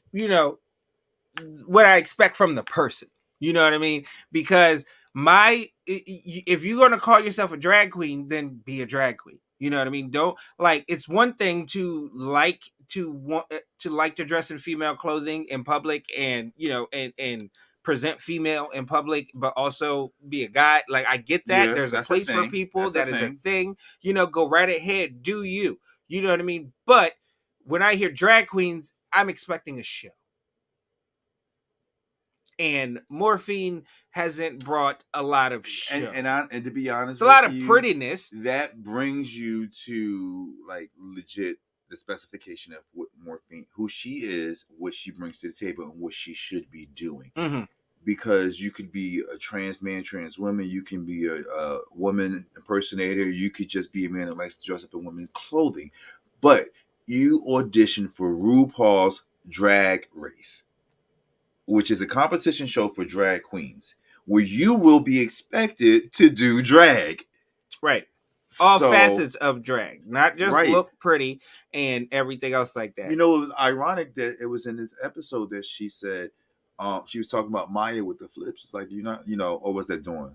Speaker 1: what I expect from the person. You know what I mean? Because if you're gonna call yourself a drag queen, then be a drag queen. You know what I mean? Don't like. It's one thing to like to dress in female clothing in public, and and present female in public, but also be a guy. Like, I get that.
Speaker 2: Yeah,
Speaker 1: There's a
Speaker 2: that's a
Speaker 1: place for
Speaker 2: thing.
Speaker 1: people.
Speaker 2: That's a
Speaker 1: That is a
Speaker 2: thing.
Speaker 1: thing. Go right ahead. Do you? You know what I mean? But when I hear drag queens, I'm expecting a show. And Morphine hasn't brought a lot of show.
Speaker 2: And to be honest,
Speaker 1: It's a lot of prettiness.
Speaker 2: that brings you to like legit the specification of what Morphine, who she is, what she brings to the table, and what she should be doing.
Speaker 1: Mm-hmm.
Speaker 2: Because you could be a trans man, trans woman, you can be a woman impersonator, you could just be a man that likes to dress up in women's clothing, but you audition for RuPaul's Drag Race, which is a competition show for drag queens, where you will be expected to do drag.
Speaker 1: Right. All facets of drag, not just look pretty and everything else like that.
Speaker 2: It was ironic that it was in this episode that she said, she was talking about Maya with the flips. It's like, you're not, or what's that doing?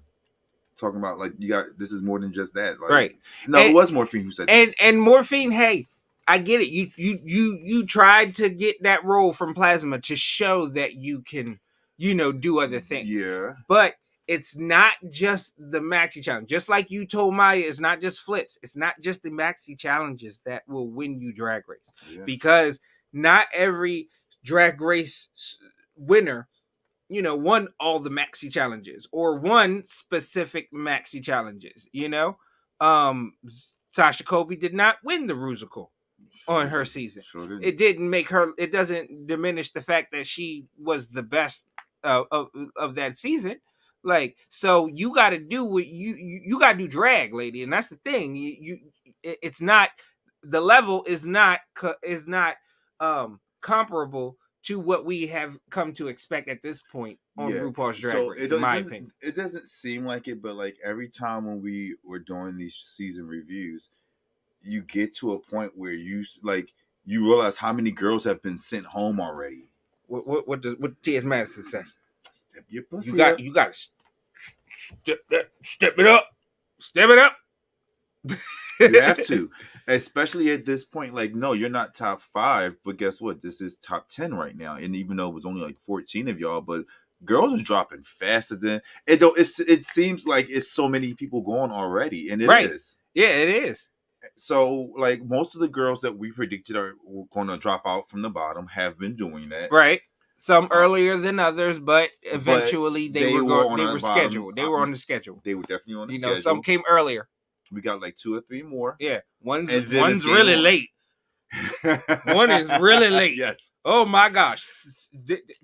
Speaker 2: Talking about like, this is more than just that. Like,
Speaker 1: right.
Speaker 2: No, it was Morphine who said
Speaker 1: that. And Morphine, hey, I get it. You tried to get that role from Plasma to show that you can, do other things.
Speaker 2: Yeah.
Speaker 1: But it's not just the maxi challenge. Just like you told Maya, it's not just flips. It's not just the maxi challenges that will win you Drag Race. Yeah. Because not every Drag Race winner, won all the maxi challenges or won specific maxi challenges. Sasha Colby did not win the Rusical on her season.
Speaker 2: Sure
Speaker 1: it didn't make her. It doesn't diminish the fact that she was the best of that season. Like, so you got to do what you got to do drag, lady, and that's the thing. It's not, the level is not comparable to what we have come to expect at this point on RuPaul's Drag Race, in my opinion.
Speaker 2: It doesn't seem like it, but like every time when we were doing these season reviews, you get to a point where you realize how many girls have been sent home already.
Speaker 1: What does T.S. Madison say?
Speaker 2: Step your pussy
Speaker 1: up. You got to step it up. Step it up.
Speaker 2: You have to, especially at this point. Like, no, you're not top 5, but guess what? This is top 10 right now. And even though it was only like 14 of y'all, but girls are dropping faster than it. It seems like it's so many people going already, and it is.
Speaker 1: Yeah, it is.
Speaker 2: So, like, most of the girls that we predicted are going to drop out from the bottom have been doing that.
Speaker 1: Right. Some earlier than others, but eventually they were scheduled. They were on the schedule.
Speaker 2: They were definitely on the schedule.
Speaker 1: Some came earlier.
Speaker 2: We got like 2 or 3 more.
Speaker 1: Yeah. One's really late. One is really late.
Speaker 2: Yes.
Speaker 1: Oh my gosh.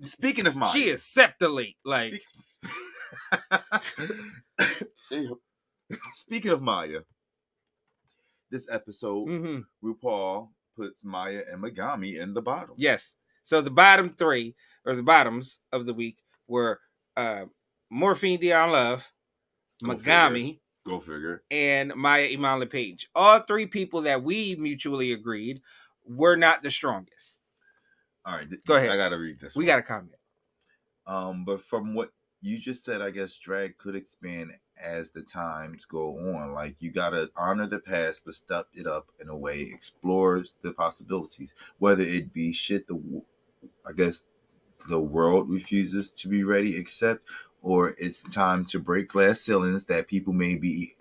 Speaker 2: Speaking of Maya,
Speaker 1: she is septa late. Like,
Speaker 2: speaking of Maya, this episode, RuPaul puts Maya and Megami in the bottom.
Speaker 1: Yes. So the bottom 3, or the bottoms of the week, were Morphine Dion Love, Megami,
Speaker 2: go figure,
Speaker 1: and Maya Iman LePage. All 3 people that we mutually agreed were not the strongest.
Speaker 2: All right,
Speaker 1: go ahead.
Speaker 2: I gotta read this.
Speaker 1: We got a comment.
Speaker 2: But from what you just said, I guess drag could expand as the times go on. Like, you gotta honor the past, but step it up in a way, explore the possibilities. Whether it be shit I guess the world refuses to be ready, accept, or it's time to break glass ceilings that people may be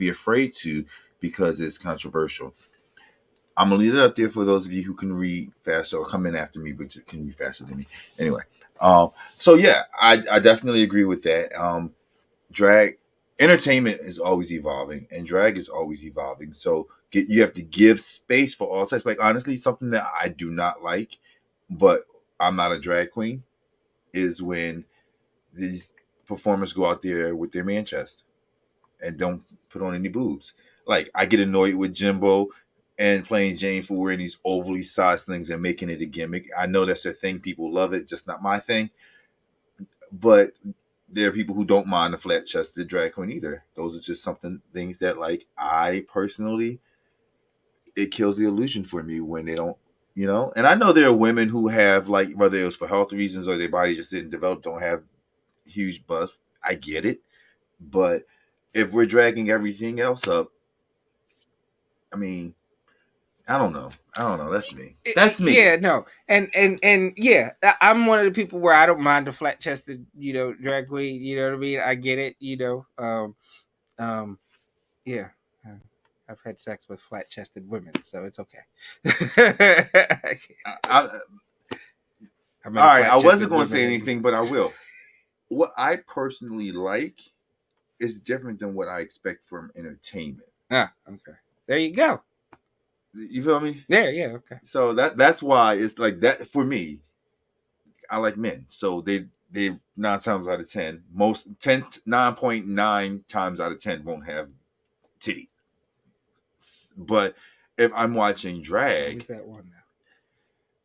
Speaker 2: afraid to because it's controversial. I'm gonna leave it up there for those of you who can read faster or come in after me, but can read faster than me. Anyway, so yeah, I definitely agree with that. Drag entertainment is always evolving, and drag is always evolving. So you have to give space for all types. Like, honestly, something that I do not like, but I'm not a drag queen, is when these performers go out there with their man chest and don't put on any boobs. Like, I get annoyed with Jimbo and playing Jane for wearing these overly sized things and making it a gimmick. I know that's their thing. People love it. Just not my thing. But there are people who don't mind a flat-chested drag queen either. Those are just things that, like, I personally, it kills the illusion for me when they don't You know, and I know there are women who have, like, whether it was for health reasons or their body just didn't develop, don't have huge busts. I get it, but if we're dragging everything else up, I mean, I don't know. I don't know. That's me. That's me.
Speaker 1: Yeah, no, and yeah, I'm one of the people where I don't mind the flat chested, drag queen. You know what I mean? I get it. Um, yeah. uh, I've had sex with flat chested women, so it's okay.
Speaker 2: I,
Speaker 1: I
Speaker 2: all
Speaker 1: met a
Speaker 2: right, I
Speaker 1: flat
Speaker 2: wasn't
Speaker 1: chested
Speaker 2: going to say
Speaker 1: woman.
Speaker 2: anything, but I will. What I personally like is different than what I expect from entertainment.
Speaker 1: Okay. There you go.
Speaker 2: You feel me?
Speaker 1: Yeah, okay.
Speaker 2: So that's why it's like that for me. I like men, so they 9 times out of 10, most 9.9 times out of 10 won't have titties. But if I'm watching drag,
Speaker 1: Who's that one now?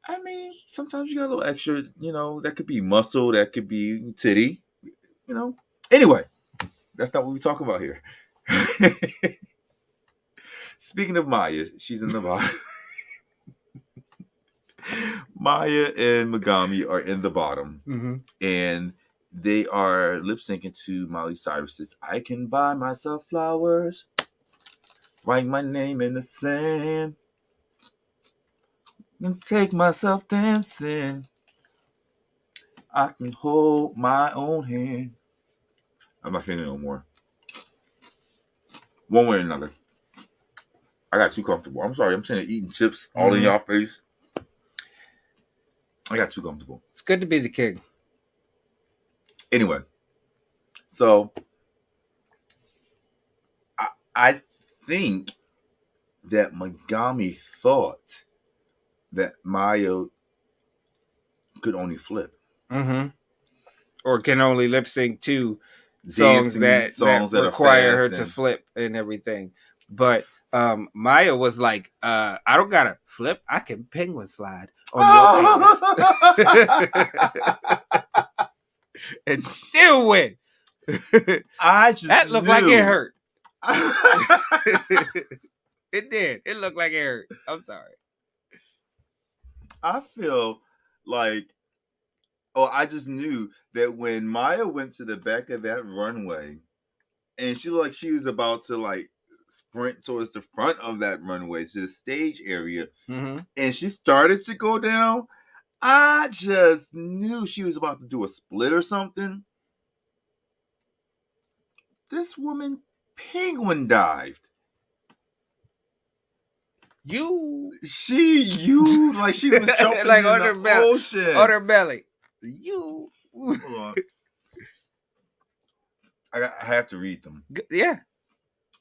Speaker 2: I mean, sometimes you got a little extra. That could be muscle, that could be titty. Anyway, that's not what we talk about here. Speaking of Maya, she's in the bottom. Maya and Megami are in the bottom, and they are lip syncing to Miley Cyrus's "I Can Buy Myself Flowers, Write My Name in the Sand, and Take Myself Dancing. I can hold my own hand." I'm not feeling it no more. One way or another. I got too comfortable. I'm sorry. I'm sitting there eating chips all in y'all face. I got too comfortable.
Speaker 1: It's good to be the king.
Speaker 2: Anyway, so I think that Megami thought that Maya could only flip.
Speaker 1: Or can only lip sync to songs that require her to flip and everything. But Maya was like, I don't gotta flip, I can penguin slide on your ass. And still win. That looked like it hurt. It did. It looked like it hurt. I'm sorry.
Speaker 2: I feel like, I just knew that when Maya went to the back of that runway and she looked like she was about to like sprint towards the front of that runway to the stage area, and she started to go down, I just knew she was about to do a split or something. This woman penguin dived. You like she was jumping like in the ocean.
Speaker 1: On her belly.
Speaker 2: Hold on. I have to read them.
Speaker 1: Yeah.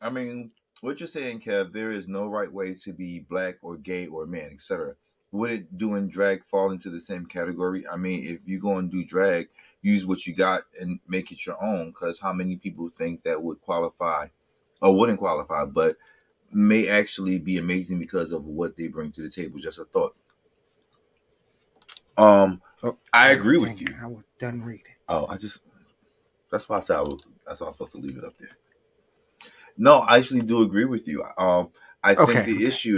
Speaker 2: I mean, what you're saying, Kev, there is no right way to be black or gay or man, etc. Would it doing drag fall into the same category? I mean, if you go and do drag, use what you got and make it your own. Because how many people think that would qualify or wouldn't qualify, but may actually be amazing because of what they bring to the table? Just a thought. I agree with you.
Speaker 1: I was done reading.
Speaker 2: That's why I said that's why I was supposed to leave it up there. No, I actually do agree with you. I think the issue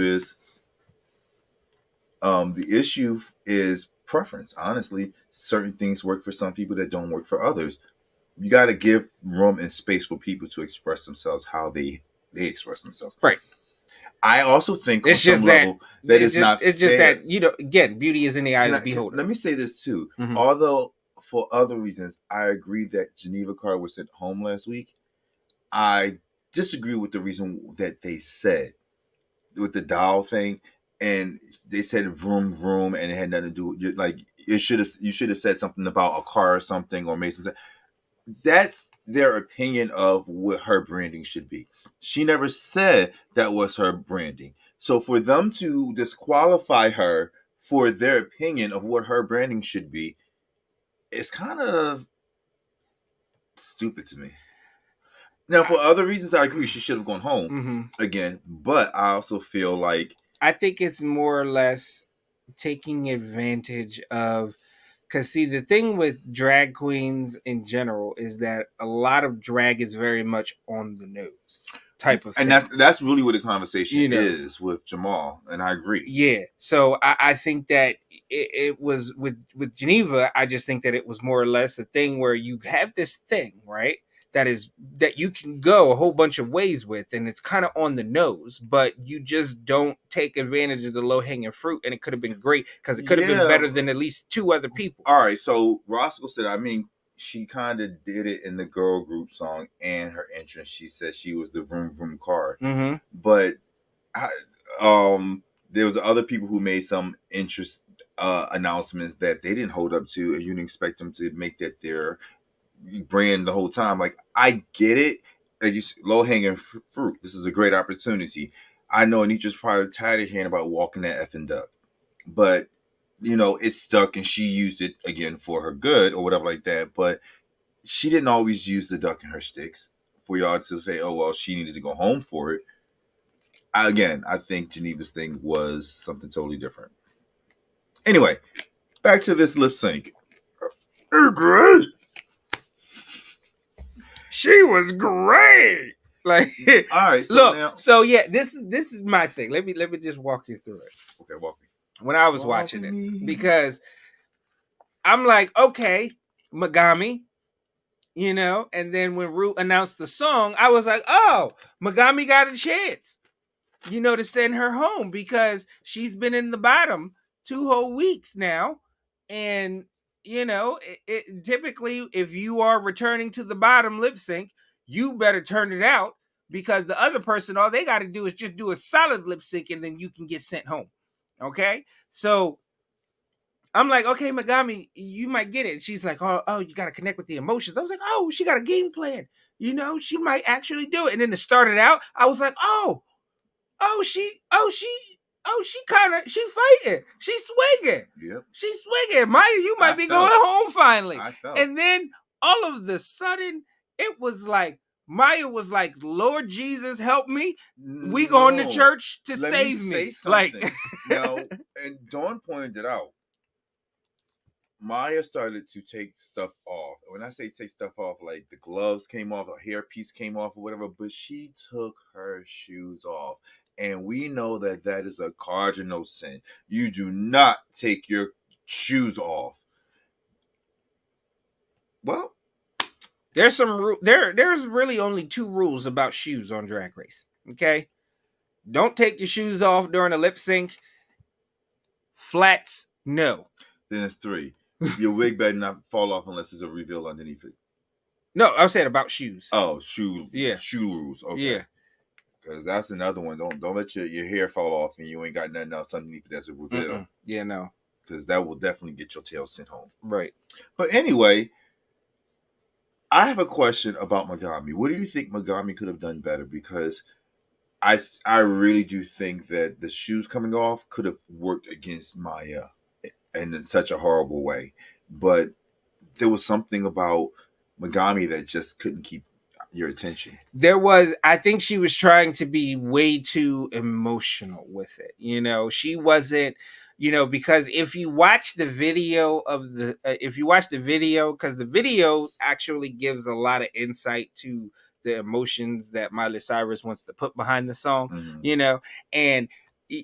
Speaker 2: is preference. Honestly, certain things work for some people that don't work for others. You got to give room and space for people to express themselves how they express themselves.
Speaker 1: Right.
Speaker 2: I also think it's on some level that it's not fair.
Speaker 1: It's just that, again, beauty is in the eye of the beholder.
Speaker 2: Let me say this too. Although for other reasons, I agree that Geneva Carr was sent home last week. I disagree with the reason that they said with the doll thing, and they said vroom vroom, and it had nothing to do with, like, you should have said something about a car or something, or made something. That's their opinion of what her branding should be. She never said that was her branding. So for them to disqualify her for their opinion of what her branding should be, it's kind of stupid to me. Now, for other reasons, I agree she should have gone home again. But I also feel like,
Speaker 1: I think it's more or less taking advantage of, because see, the thing with drag queens in general is that a lot of drag is very much on the nose. type of
Speaker 2: and
Speaker 1: things.
Speaker 2: that's really what the conversation is with Jamal, and I agree.
Speaker 1: Yeah, so I think that it was with Geneva. I just think that it was more or less the thing where you have this thing, right? That you can go a whole bunch of ways with, and it's kind of on the nose, but you just don't take advantage of the low hanging fruit, and it could have been great because it could have been better than at least 2 other people.
Speaker 2: All right, so Roscoe said, I mean, she kind of did it in the girl group song and her entrance. She said she was the vroom vroom car, but there was other people who made some interest announcements that they didn't hold up to, and you didn't expect them to make that their brand the whole time. Like, I get it. Like, low hanging fruit. This is a great opportunity. I know Anita's probably tired of hearing about walking that effing duck, but it stuck, and she used it again for her good or whatever like that. But she didn't always use the duck in her sticks for y'all to say, oh well, she needed to go home for it. Again, I think Geneva's thing was something totally different. Anyway, back to this lip sync. Great.
Speaker 1: She was great. Like,
Speaker 2: all right. So
Speaker 1: look,
Speaker 2: now,
Speaker 1: so yeah, this is my thing. Let me just walk you through it.
Speaker 2: Okay, walk me.
Speaker 1: When I was watching it, because I'm like, okay, Megami, and then when Ru announced the song, I was like, oh, Megami got a chance, to send her home because she's been in the bottom 2 whole weeks now, and typically if you are returning to the bottom lip sync, you better turn it out because the other person, all they got to do is just do a solid lip sync and then you can get sent home. Okay, so I'm like, okay, Megami, you might get it. She's like, oh, you got to connect with the emotions. I was like, oh, she got a game plan. She might actually do it. And then to start it out, I was like, she fighting. She's swinging.
Speaker 2: Yep.
Speaker 1: She's swinging. Maya, you might be going home finally.
Speaker 2: I felt.
Speaker 1: And then all of the sudden, it was like, Maya was like, Lord Jesus, help me. We going to church to save me. Like,
Speaker 2: and Dawn pointed it out. Maya started to take stuff off. When I say take stuff off, like the gloves came off, a hairpiece came off or whatever, but she took her shoes off. And we know that is a cardinal sin. You do not take your shoes off. Well,
Speaker 1: there's there's really only 2 rules about shoes on Drag Race. Okay? Don't take your shoes off during a lip sync. Flats, no.
Speaker 2: Then it's 3. Your wig better not fall off unless there's a reveal underneath it.
Speaker 1: No, I said about shoes.
Speaker 2: Oh, shoes.
Speaker 1: Yeah.
Speaker 2: Shoe rules. Okay.
Speaker 1: Yeah.
Speaker 2: Because that's another one. Don't let your hair fall off and you ain't got nothing else underneath it that's a reveal.
Speaker 1: Mm-mm. Yeah, no.
Speaker 2: Because that will definitely get your tail sent home.
Speaker 1: Right.
Speaker 2: But anyway, I have a question about Megami. What do you think Megami could have done better? Because I really do think that the shoes coming off could have worked against Maya in such a horrible way. But there was something about Megami that just couldn't keep your attention.
Speaker 1: I think she was trying to be way too emotional with it. She wasn't, because if you watch the video because the video actually gives a lot of insight to the emotions that Miley Cyrus wants to put behind the song, and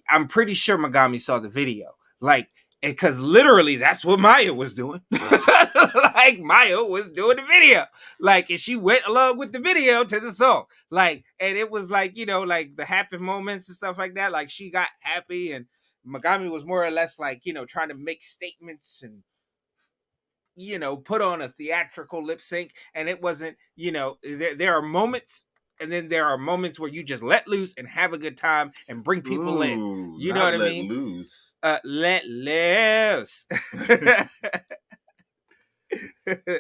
Speaker 1: I'm pretty sure Megami saw the video. Like, because literally that's what Maya was doing. Like, Maya was doing the video. Like, and she went along with the video to the song. Like, and it was like, like the happy moments and stuff like that. Like, she got happy, and Megami was more or less like, trying to make statements and, put on a theatrical lip sync. And it wasn't, there are moments. And then there are moments where you just let loose and have a good time and bring people in. You know what I mean?
Speaker 2: Loose.
Speaker 1: Let loose.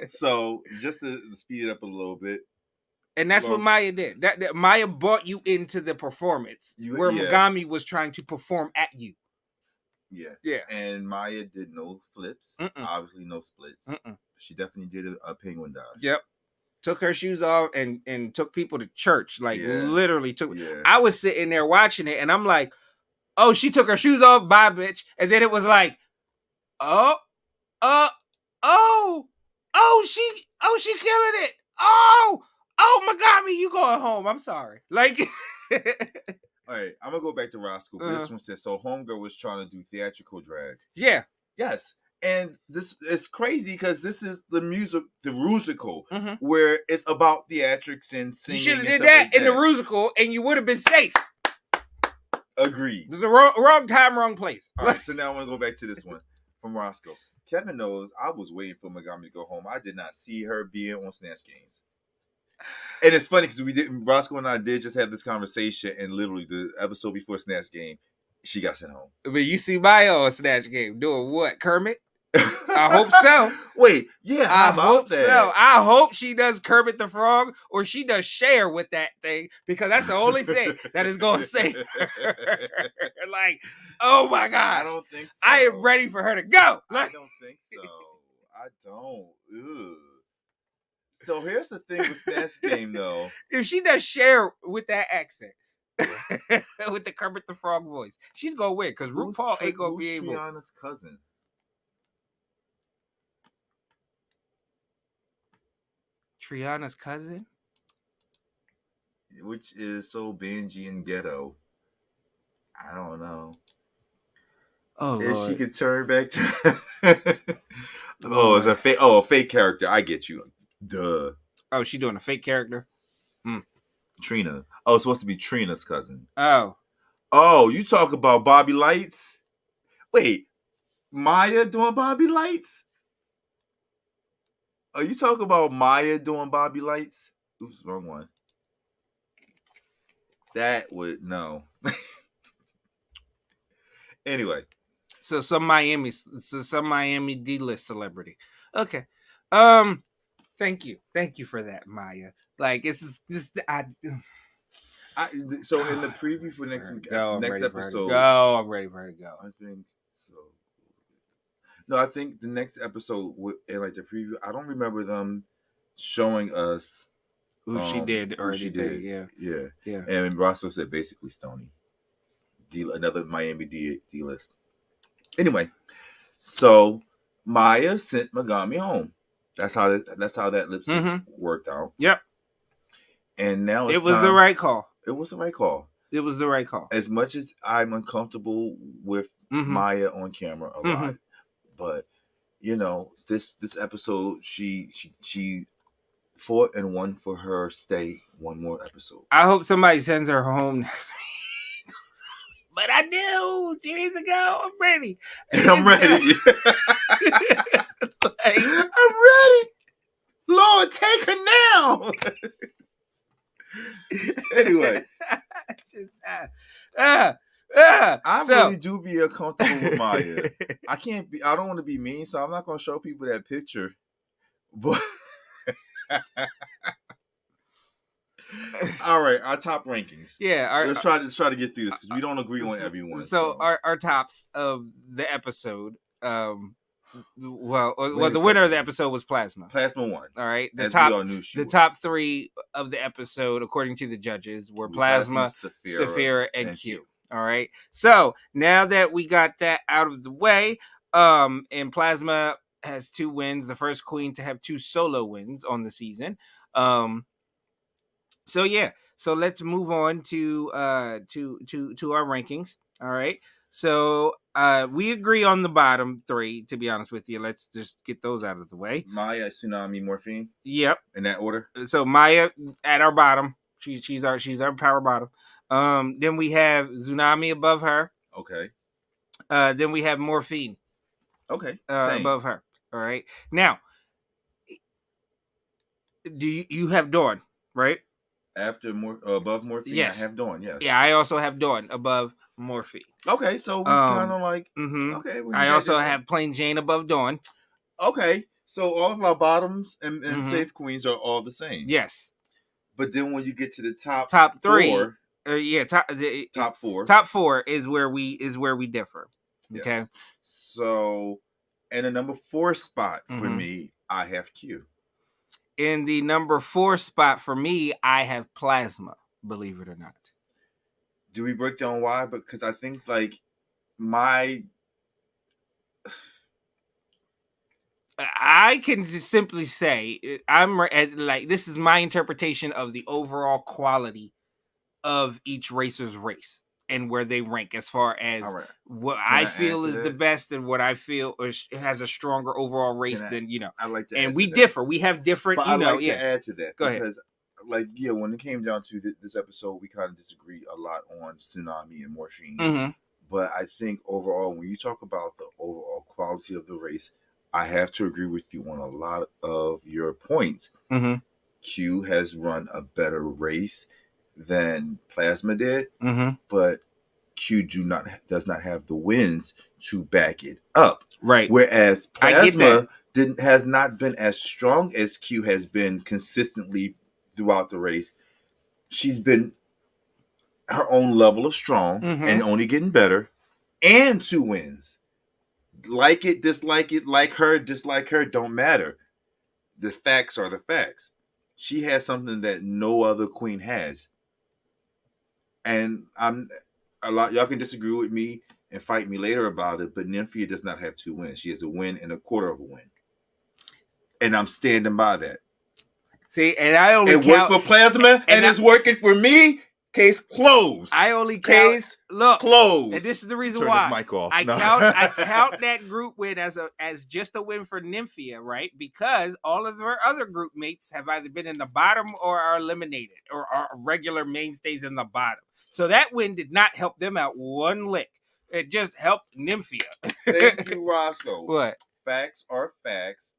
Speaker 2: So just to speed it up a little bit.
Speaker 1: And that's what Maya did. That Maya brought you into the performance where Megami was trying to perform at you.
Speaker 2: Yeah.
Speaker 1: Yeah.
Speaker 2: And Maya did no flips. Obviously no splits. She definitely did a penguin dive.
Speaker 1: Yep. Took her shoes off and took people to church. Like, literally took. Yeah. I was sitting there watching it, and I'm like, oh, she took her shoes off, bye, bitch. And then it was like, she killing it. Oh, Megami, you going home? I'm sorry. Like,
Speaker 2: All right, I'm gonna go back to Roscoe. This one says so. Homegirl was trying to do theatrical drag.
Speaker 1: Yeah.
Speaker 2: Yes, and this is crazy because this is the musical, where it's about theatrics and singing.
Speaker 1: You should have
Speaker 2: and
Speaker 1: did
Speaker 2: stuff
Speaker 1: that
Speaker 2: like
Speaker 1: in the musical, and you would have been safe.
Speaker 2: Agreed.
Speaker 1: It was a wrong time, wrong place.
Speaker 2: All right, so now I want to go back to this one from Roscoe. Kevin knows I was waiting for Megami to go home. I did not see her being on Snatch Games. And it's funny because Roscoe and I did just have this conversation, and literally the episode before Snatch Game, she got sent home.
Speaker 1: But you see Maya on Snatch Game doing what, Kermit? I hope so.
Speaker 2: Wait, yeah,
Speaker 1: I hope so. I hope she does Kermit the Frog, or she does Cher with that thing, because that's the only thing that is going to save her. Like, oh my God.
Speaker 2: I don't think so.
Speaker 1: I am ready for her to go.
Speaker 2: I don't think so. I don't. Ugh. So here's the thing with Snatch Game, though.
Speaker 1: If she does Cher with that accent, with the Kermit the Frog voice, she's gonna win, because RuPaul ain't gonna be able.
Speaker 2: Triana's cousin?
Speaker 1: Triana's cousin,
Speaker 2: which is so Benji and Ghetto. I don't know.
Speaker 1: Oh,
Speaker 2: if
Speaker 1: Lord.
Speaker 2: She could turn back to. Oh, it's a fake. Oh, a fake character. I get you. Duh.
Speaker 1: Oh, she doing a fake character.
Speaker 2: Trina. Oh, it's supposed to be Trina's cousin.
Speaker 1: Oh.
Speaker 2: Oh, you talk about Bobby Lights? Wait, Maya doing Bobby Lights? Are you talking about Maya doing Bobby Lights? Oops, wrong one. That would no. Anyway.
Speaker 1: So some Miami D-list celebrity. Okay. Thank you for that, Maya. Like so
Speaker 2: in the preview for next week, next episode.
Speaker 1: Go. I'm ready for her to go.
Speaker 2: I think so. No, I think the next episode, like the preview, I don't remember them showing us
Speaker 1: who she did or
Speaker 2: she
Speaker 1: anything.
Speaker 2: did. Yeah. And Roscoe said basically Stoney, another Miami D-list. Anyway, so Maya sent Megami home. That's how that lip sync worked out.
Speaker 1: Yep.
Speaker 2: And now
Speaker 1: it was the right call.
Speaker 2: It was the right call.
Speaker 1: It was the right call.
Speaker 2: As much as I'm uncomfortable with Maya on camera a lot, but this episode she fought and won for her stay one more episode.
Speaker 1: I hope somebody sends her home. But I do. She needs to go. I'm ready.
Speaker 2: I'm ready. I'm ready. Lord, take her now. Anyway. I really do be uncomfortable with Maya. I don't want to be mean, so I'm not going to show people that picture. But all right, our top rankings.
Speaker 1: Yeah,
Speaker 2: let's try to get through this because we don't agree on everyone.
Speaker 1: So our tops of the episode. The winner of the episode was Plasma.
Speaker 2: Plasma won.
Speaker 1: All right, the top three of the episode, according to the judges, were Plasma, Saphira, and Q. All right, so now that we got that out of the way, and Plasma has 2 wins, the first queen to have 2 solo wins on the season. So yeah, so let's move on to our rankings. All right, so we agree on the bottom 3. To be honest with you, let's just get those out of the way.
Speaker 2: Maya, Tsunami, Morphine.
Speaker 1: Yep,
Speaker 2: in that order.
Speaker 1: So Maya at our bottom. She's our power bottom. Then we have Tsunami above her.
Speaker 2: Okay.
Speaker 1: Then we have Morphine.
Speaker 2: Okay.
Speaker 1: Above her. All right. Now, do you have Dawn, right?
Speaker 2: After above Morphine, yes. I have Dawn, yes.
Speaker 1: Yeah, I also have Dawn above Morphine.
Speaker 2: Okay, so we kind of like...
Speaker 1: Okay. I also have Plain Jane above Dawn.
Speaker 2: Okay, so all of our bottoms and safe queens are all the same.
Speaker 1: Yes.
Speaker 2: But then when you get to the top
Speaker 1: 3...
Speaker 2: 4...
Speaker 1: top 4.
Speaker 2: Top
Speaker 1: 4 is where we differ. Okay.
Speaker 2: Yes. So, in the number 4 spot for me, I have Q.
Speaker 1: In the number 4 spot for me, I have Plasma, believe it or not.
Speaker 2: Do we break down why? Because I think like I
Speaker 1: I can just simply say like this is my interpretation of the overall quality of each racer's race and where they rank as far as
Speaker 2: right.
Speaker 1: what
Speaker 2: Can
Speaker 1: I
Speaker 2: I add
Speaker 1: feel
Speaker 2: to
Speaker 1: is the
Speaker 2: that?
Speaker 1: best and what I feel has a stronger overall race
Speaker 2: Can I?
Speaker 1: than
Speaker 2: I'd like to
Speaker 1: and
Speaker 2: add
Speaker 1: we
Speaker 2: to that.
Speaker 1: differ. We have different,
Speaker 2: But I'd like
Speaker 1: yeah.
Speaker 2: to add to that
Speaker 1: Go ahead.
Speaker 2: because, like, yeah, when it came down to this episode, we kind of disagreed a lot on Tsunami and Morphine.
Speaker 1: Mm-hmm.
Speaker 2: But I think overall, when you talk about the overall quality of the race, I have to agree with you on a lot of your points.
Speaker 1: Mm-hmm.
Speaker 2: Q has run a better race than Plasma did,
Speaker 1: Mm-hmm.
Speaker 2: but Q does not have the wins to back it up.
Speaker 1: Right.
Speaker 2: Whereas
Speaker 1: I get
Speaker 2: Plasma
Speaker 1: that.
Speaker 2: has not been as strong as Q has been consistently throughout the race. She's been her own level of strong
Speaker 1: Mm-hmm.
Speaker 2: and only getting better, and 2 wins. Like it, dislike it, like her, dislike her, don't matter. The facts are the facts. She has something that no other queen has. And I'm a lot y'all can disagree with me and fight me later about it, but Nymphia does not have 2 wins. She has a win and a quarter of a win. And I'm standing by that.
Speaker 1: See, and I only
Speaker 2: it worked for Plasma and it's working for me. Case closed.
Speaker 1: I only count. Look,
Speaker 2: closed.
Speaker 1: and this is the reason
Speaker 2: Turn
Speaker 1: why
Speaker 2: this mic off.
Speaker 1: I count that group win as just a win for Nymphia, right? Because all of her other group mates have either been in the bottom or are eliminated or are regular mainstays in the bottom. So that win did not help them out one lick. It just helped Nymphia.
Speaker 2: Thank you, Roscoe.
Speaker 1: What?
Speaker 2: Facts are facts.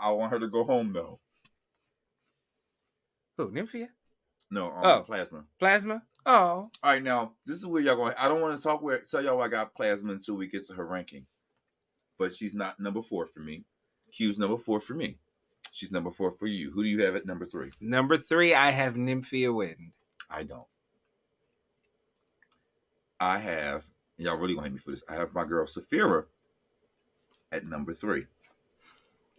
Speaker 2: I want her to go home though.
Speaker 1: Who, Nymphia?
Speaker 2: No, Plasma.
Speaker 1: Plasma? Oh.
Speaker 2: All right, now this is where y'all going. I don't want to tell y'all I got Plasma until we get to her ranking. But she's not number 4 for me. Q's number 4 for me. She's number 4 for you. Who do you have at number 3?
Speaker 1: Number 3, I have Nymphia Wind.
Speaker 2: I don't. I have, y'all really gonna hate me for this. I have my girl Saphira at number 3.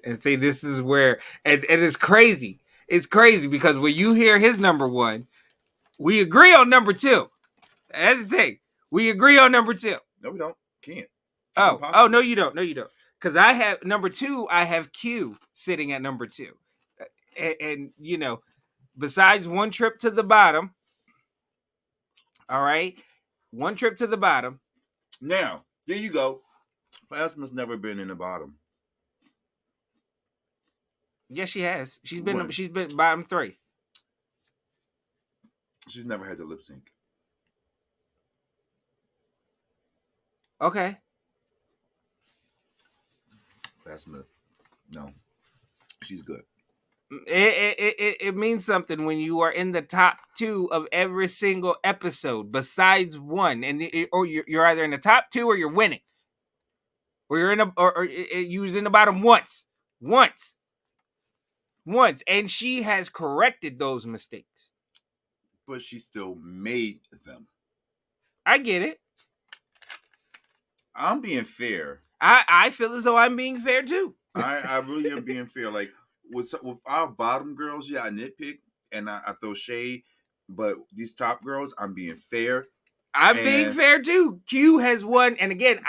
Speaker 1: And see, this is where, and it's crazy. It's crazy because when you hear his number 1, we agree on number 2. That's the thing. We agree on number 2.
Speaker 2: No, we don't. Can't.
Speaker 1: Oh, no, you don't. No, you don't. Because I have number 2. I have Q sitting at number 2, and you know, besides one trip to the bottom. All right, one trip to the bottom.
Speaker 2: Now, there you go. Plasma's never been in the bottom.
Speaker 1: Yes, she has. She's been bottom 3.
Speaker 2: She's never had to lip sync.
Speaker 1: Okay.
Speaker 2: Plasma, no. She's good.
Speaker 1: It means something when you are in the top 2 of every single episode, besides one, and or you're either in the top 2 or you're winning, or you're in or you was in the bottom once, and she has corrected those mistakes.
Speaker 2: But she still made them.
Speaker 1: I get it.
Speaker 2: I'm being fair.
Speaker 1: I feel as though I'm being fair too.
Speaker 2: I really am being fair. Like with our bottom girls, yeah, I nitpick and I throw shade, but these top girls, I'm being fair.
Speaker 1: I'm being fair too. Q has won, and again,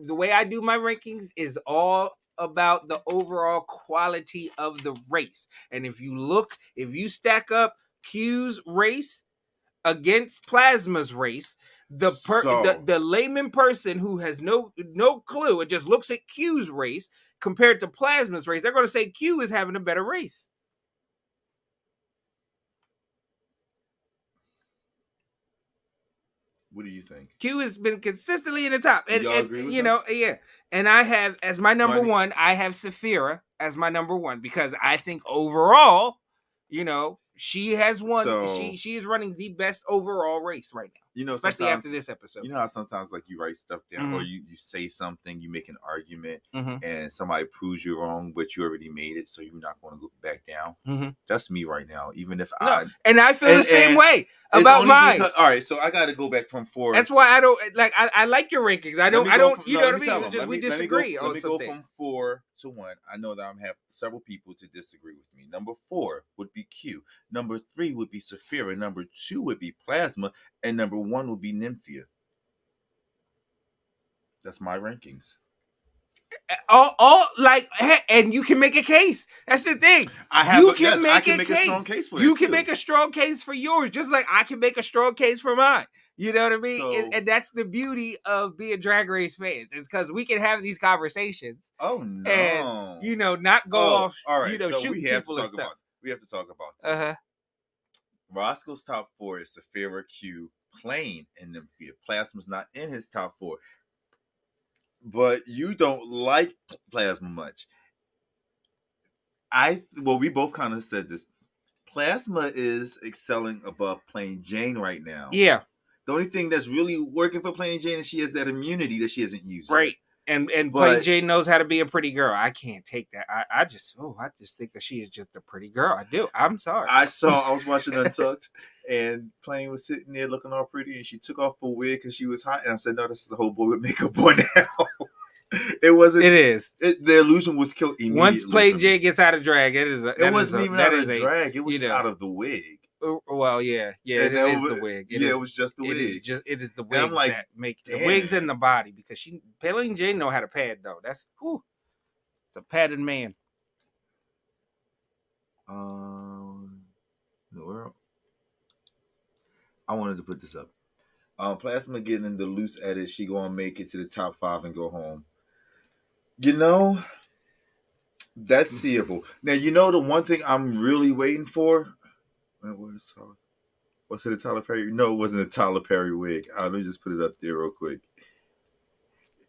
Speaker 1: the way I do my rankings is all about the overall quality of the race. And if you stack up Q's race against Plasma's race, the layman person who has no clue and just looks at Q's race compared to Plasma's race, they're going to say Q is having a better race.
Speaker 2: What do you think?
Speaker 1: Q has been consistently in the top, and
Speaker 2: agree with
Speaker 1: you know, yeah. And I have as my number 1, I have Saphira as my number 1 because I think overall, you know, she has won. So, she is running the best overall race right now.
Speaker 2: You know,
Speaker 1: especially after this episode.
Speaker 2: You know how sometimes like you write stuff down or you say something, you make an argument, and somebody proves you wrong, but you already made it, so you're not going to look back down. That's me right now. Even if
Speaker 1: and I feel the same way about mine.
Speaker 2: All right, so I got to go back from 4.
Speaker 1: That's why I don't like. I like your rankings. I don't. You know what I mean? We disagree.
Speaker 2: Let me go from 4 to 1. I know that I'm have several people to disagree with me. Number 4 would be Q. Number 3 would be Saphira. Number 2 would be Plasma. And number 1 would be Nymphia. That's my rankings.
Speaker 1: all like, and you can make a case. That's the thing. You can make a
Speaker 2: strong case for
Speaker 1: you
Speaker 2: that,
Speaker 1: can
Speaker 2: too.
Speaker 1: make a strong case for yours, just like I can make a strong case for mine. You know what I mean?
Speaker 2: So-
Speaker 1: And that's the beauty of being Drag Race fans, is because we can have these conversations.
Speaker 2: Oh no!
Speaker 1: And not go off.
Speaker 2: All right, so
Speaker 1: shooting people and stuff.
Speaker 2: we have to talk about.
Speaker 1: Uh-huh.
Speaker 2: Roscoe's top 4 is Saphira, Q, Plain, and Nymphia. Plasma's not in his top 4. But you don't like Plasma much. We both kind of said this. Plasma is excelling above Plain Jane right now.
Speaker 1: Yeah.
Speaker 2: The only thing that's really working for Plain Jane is she has that immunity that she hasn't used.
Speaker 1: Right. And Plain Jane knows how to be a pretty girl. I can't take that. I just think that she is just a pretty girl. I do. I'm sorry.
Speaker 2: I was watching Untucked, and Plain was sitting there looking all pretty, and she took off her wig because she was hot. And I said, "No, this is a whole boy with makeup on now." It wasn't.
Speaker 1: It is.
Speaker 2: The illusion was killed immediately.
Speaker 1: Once Plain Jane gets out of drag, it
Speaker 2: wasn't even out of drag. It was just out of the wig.
Speaker 1: Well, yeah, it is the wig.
Speaker 2: It was just the wig.
Speaker 1: It is the wigs that make the wigs in the body, because Plain Jane know how to pad though. That's it's a padded man.
Speaker 2: The world. I wanted to put this up. Plasma getting in the loose edit. She gonna make it to the top 5 and go home. That's seeable. Now the one thing I'm really waiting for. Was it a Tyler Perry? No, it wasn't a Tyler Perry wig. Let me just put it up there real quick.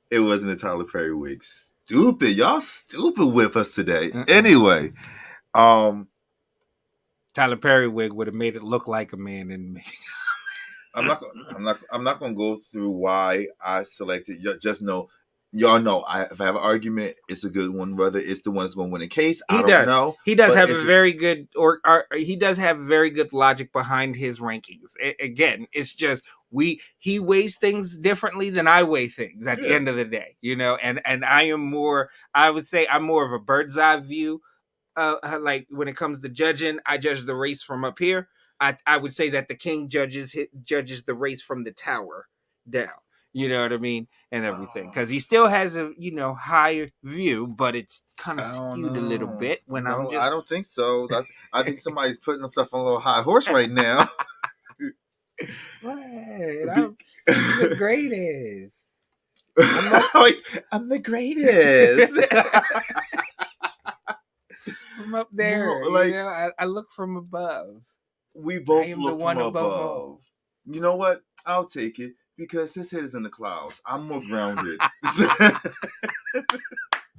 Speaker 2: It wasn't a Tyler Perry wig. Stupid. Y'all stupid with us today. Anyway.
Speaker 1: Tyler Perry wig would have made it look like a man and me.
Speaker 2: I'm not gonna go through why I selected. Just know, y'all know, if I have an argument, it's a good one. Whether it's the one that's gonna win a case, I don't know.
Speaker 1: He does have a very good, he does have very good logic behind his rankings. Again, it's just he weighs things differently than I weigh things at the end of the day, and I would say I'm more of a bird's eye view. Like when it comes to judging, I judge the race from up here. I would say that the Kyng judges the race from the tower down. You know what I mean? And everything. Because he still has a, higher view, but it's kind of skewed a little bit when
Speaker 2: I don't think so. I think somebody's putting himself on a little high horse right now.
Speaker 1: Right. I'm the greatest.
Speaker 2: I'm the greatest.
Speaker 1: From up there. I look from above.
Speaker 2: We both look from above. You know what? I'll take it. Because his head is in the clouds. I'm more grounded.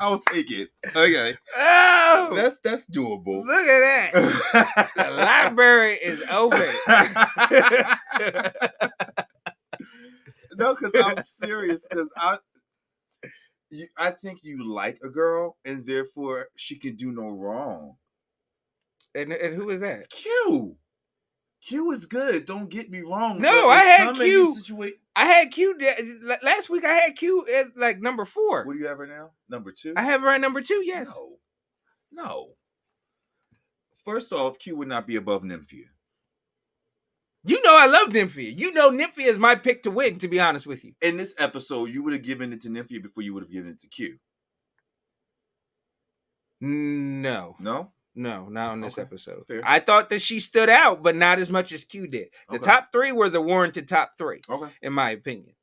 Speaker 2: I'll take it. Okay.
Speaker 1: Oh,
Speaker 2: that's doable.
Speaker 1: Look at that. The library is open.
Speaker 2: No, because I'm serious. Because I think you like a girl, and therefore she can do no wrong.
Speaker 1: And who is that?
Speaker 2: Q. Q is good. Don't get me wrong.
Speaker 1: No, I had Q. I had Q last week. I had Q at like number 4.
Speaker 2: What do you have right now? Number 2.
Speaker 1: I have her at number 2. Yes.
Speaker 2: No. First off, Q would not be above Nymphia.
Speaker 1: I love Nymphia. Nymphia is my pick to win. To be honest with you,
Speaker 2: in this episode, you would have given it to Nymphia before you would have given it to Q.
Speaker 1: No.
Speaker 2: No,
Speaker 1: not on this episode.
Speaker 2: Fair.
Speaker 1: I thought that she stood out, but not as much as Q did. The top 3 were the warranted top 3, in my opinion,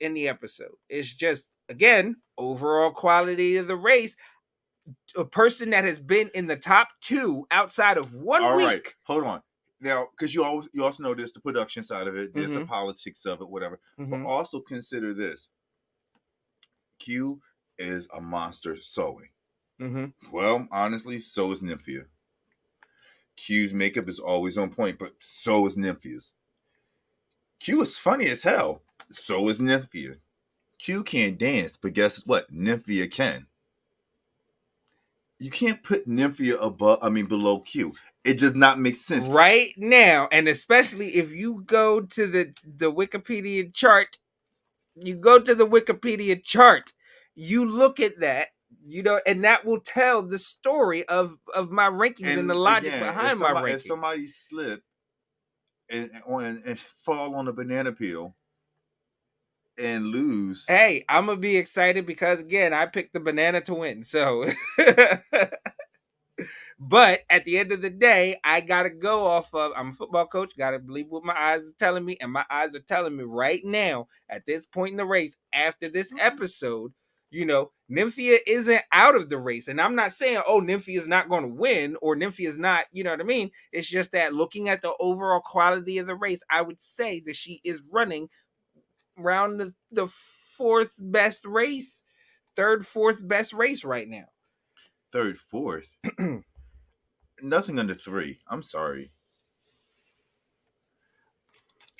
Speaker 1: in the episode. It's just, again, overall quality of the race. A person that has been in the top 2 outside of 1 week. All right,
Speaker 2: hold on. Now, because you also know there's the production side of it, there's the politics of it, whatever. But also consider this. Q is a monster sewing. Well, honestly, so is Nymphia. Q's makeup is always on point, but so is Nymphia's. Q is funny as hell. So is Nymphia. Q can't dance, but guess what? Nymphia can. You can't put Nymphia below Q. It does not make sense.
Speaker 1: Right now, and especially if you go to the Wikipedia chart, you look at that, and that will tell the story of my rankings and the logic behind my rankings.
Speaker 2: If somebody slip and fall on a banana peel, and lose.
Speaker 1: Hey, I'm gonna be excited because again, I picked the banana to win. So, but at the end of the day, I gotta go off of. I'm a football coach. Gotta believe what my eyes are telling me, and my eyes are telling me right now at this point in the race, after this episode, Nymphia isn't out of the race, and I'm not saying Nymphia is not going to win or Nymphia is not. You know what I mean? It's just that looking at the overall quality of the race, I would say that she is running around the fourth best race, third, fourth best race right now.
Speaker 2: Third, fourth. Nothing under 3. I'm sorry.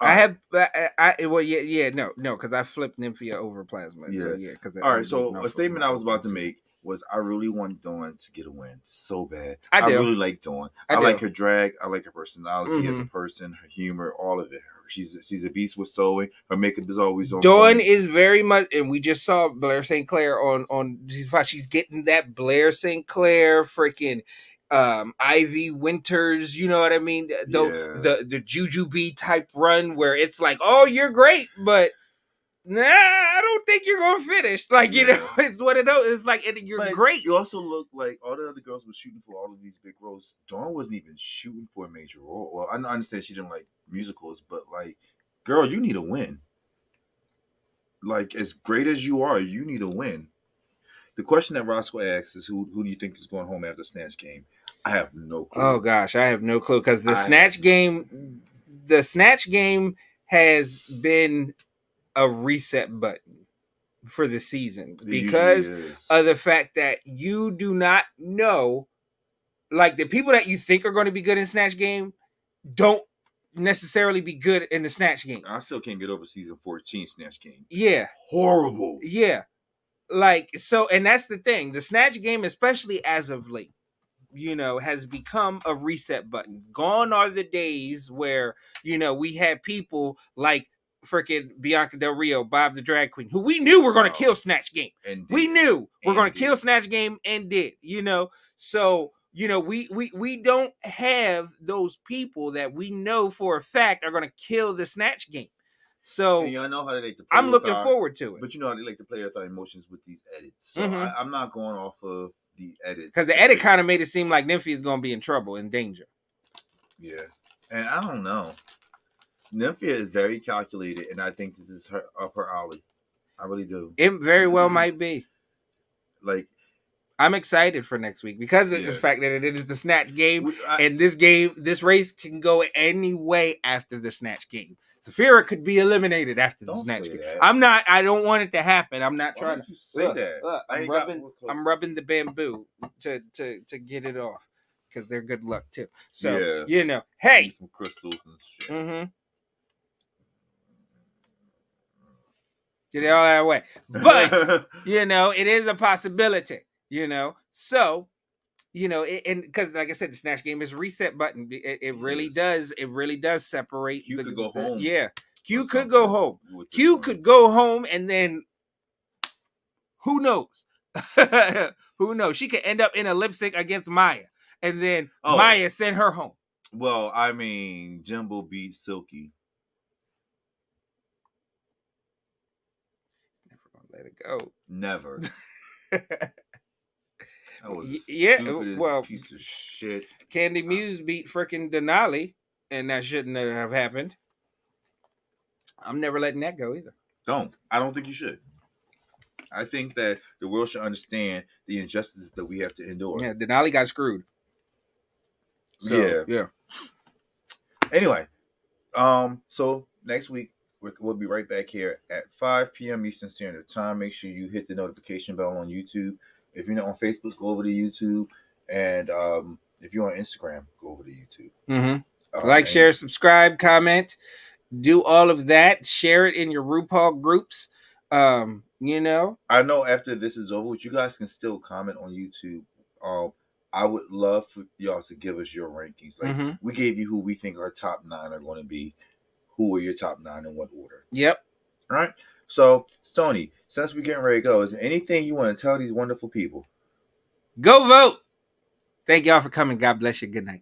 Speaker 1: No, because I flipped Nymphia over Plasma.
Speaker 2: Yeah.
Speaker 1: So yeah, because
Speaker 2: all right. So a statement I was about to make was I really want Dawn to get a win so bad.
Speaker 1: I do.
Speaker 2: really like Dawn. I like her drag. I like her personality as a person, her humor, all of it. She's a beast with sewing. Her makeup is always on.
Speaker 1: Dawn is very much, and we just saw Blair St. Clair on. She's getting that Blair St. Clair freaking Ivy Winters, you know what I mean? The Jujubee type run where it's like, oh, you're great, but nah, I don't think you're gonna finish. Like, it's what it is. It's like, you're great.
Speaker 2: You also look like all the other girls were shooting for all of these big roles. Dawn wasn't even shooting for a major role. Well, I understand she didn't like musicals, but like, girl, you need a win. Like, as great as you are, you need a win. The question that Roscoe asks is, who do you think is going home after Snatch Game? I have no clue.
Speaker 1: Oh gosh, I have no clue because the Snatch Game has been a reset button for the season because of the fact that you do not know, like, the people that you think are going to be good in Snatch Game don't necessarily be good in the Snatch Game.
Speaker 2: I still can't get over season 14 Snatch Game.
Speaker 1: Yeah.
Speaker 2: Horrible.
Speaker 1: Yeah. Like, so, and that's the thing. The Snatch Game, especially as of late, has become a reset button. Gone are the days where, we had people like freaking Bianca Del Rio, Bob the Drag Queen, who we knew were going to kill Snatch Game. We knew we're going to kill Snatch Game and did, So, we don't have those people that we know for a fact are going to kill the Snatch Game. So
Speaker 2: I know how they like to play.
Speaker 1: I'm looking forward to it.
Speaker 2: But you know how they like to play with our emotions with these edits. So I'm not going off of the edits.
Speaker 1: Because the edit kind of made it seem like Nymphia is going to be in trouble, in danger.
Speaker 2: Yeah. And I don't know. Nymphia is very calculated, and I think this is her up her alley. I really do.
Speaker 1: It very well might be.
Speaker 2: Like,
Speaker 1: I'm excited for next week because of the fact that it is the Snatch Game, and this race can go any way after the Snatch Game. Saphira could be eliminated after the Snatch Game. I don't want it to happen. I'm not trying to
Speaker 2: say that. Look,
Speaker 1: I'm rubbing the bamboo to get it off because they're good luck too. So hey,
Speaker 2: some crystals and shit.
Speaker 1: Get it all that way. But it is a possibility. So and because, like I said, the Snatch Game is a reset button. It really does. It really does separate.
Speaker 2: Q could go home.
Speaker 1: Yeah, Q could go home. Q could go home, and then who knows? Who knows? She could end up in a lip sync against Maya, and then Maya send her home.
Speaker 2: Well, I mean, Jimbo beat Silky.
Speaker 1: He's never gonna let it go.
Speaker 2: Never. That was
Speaker 1: piece of shit. Candy Muse beat freaking Denali, and that shouldn't have happened. I'm never letting that go either.
Speaker 2: I don't think you should. I think that the world should understand the injustices that we have to endure.
Speaker 1: Yeah, Denali got screwed. So, yeah.
Speaker 2: Anyway, so next week we'll be right back here at 5 p.m. Eastern Standard Time. Make sure you hit the notification bell on YouTube. If you're not on Facebook, go over to YouTube. And if you're on Instagram, go over to YouTube.
Speaker 1: Like, share, subscribe, comment. Do all of that. Share it in your RuPaul groups. I know
Speaker 2: after this is over, you guys can still comment on YouTube. I would love for y'all to give us your rankings. Like, we gave you who we think our top 9 are going to be. Who are your top 9 in what order?
Speaker 1: Yep.
Speaker 2: All right. So, Stoney, since we're getting ready to go, is there anything you want to tell these wonderful people?
Speaker 1: Go vote. Thank y'all for coming. God bless you. Good night.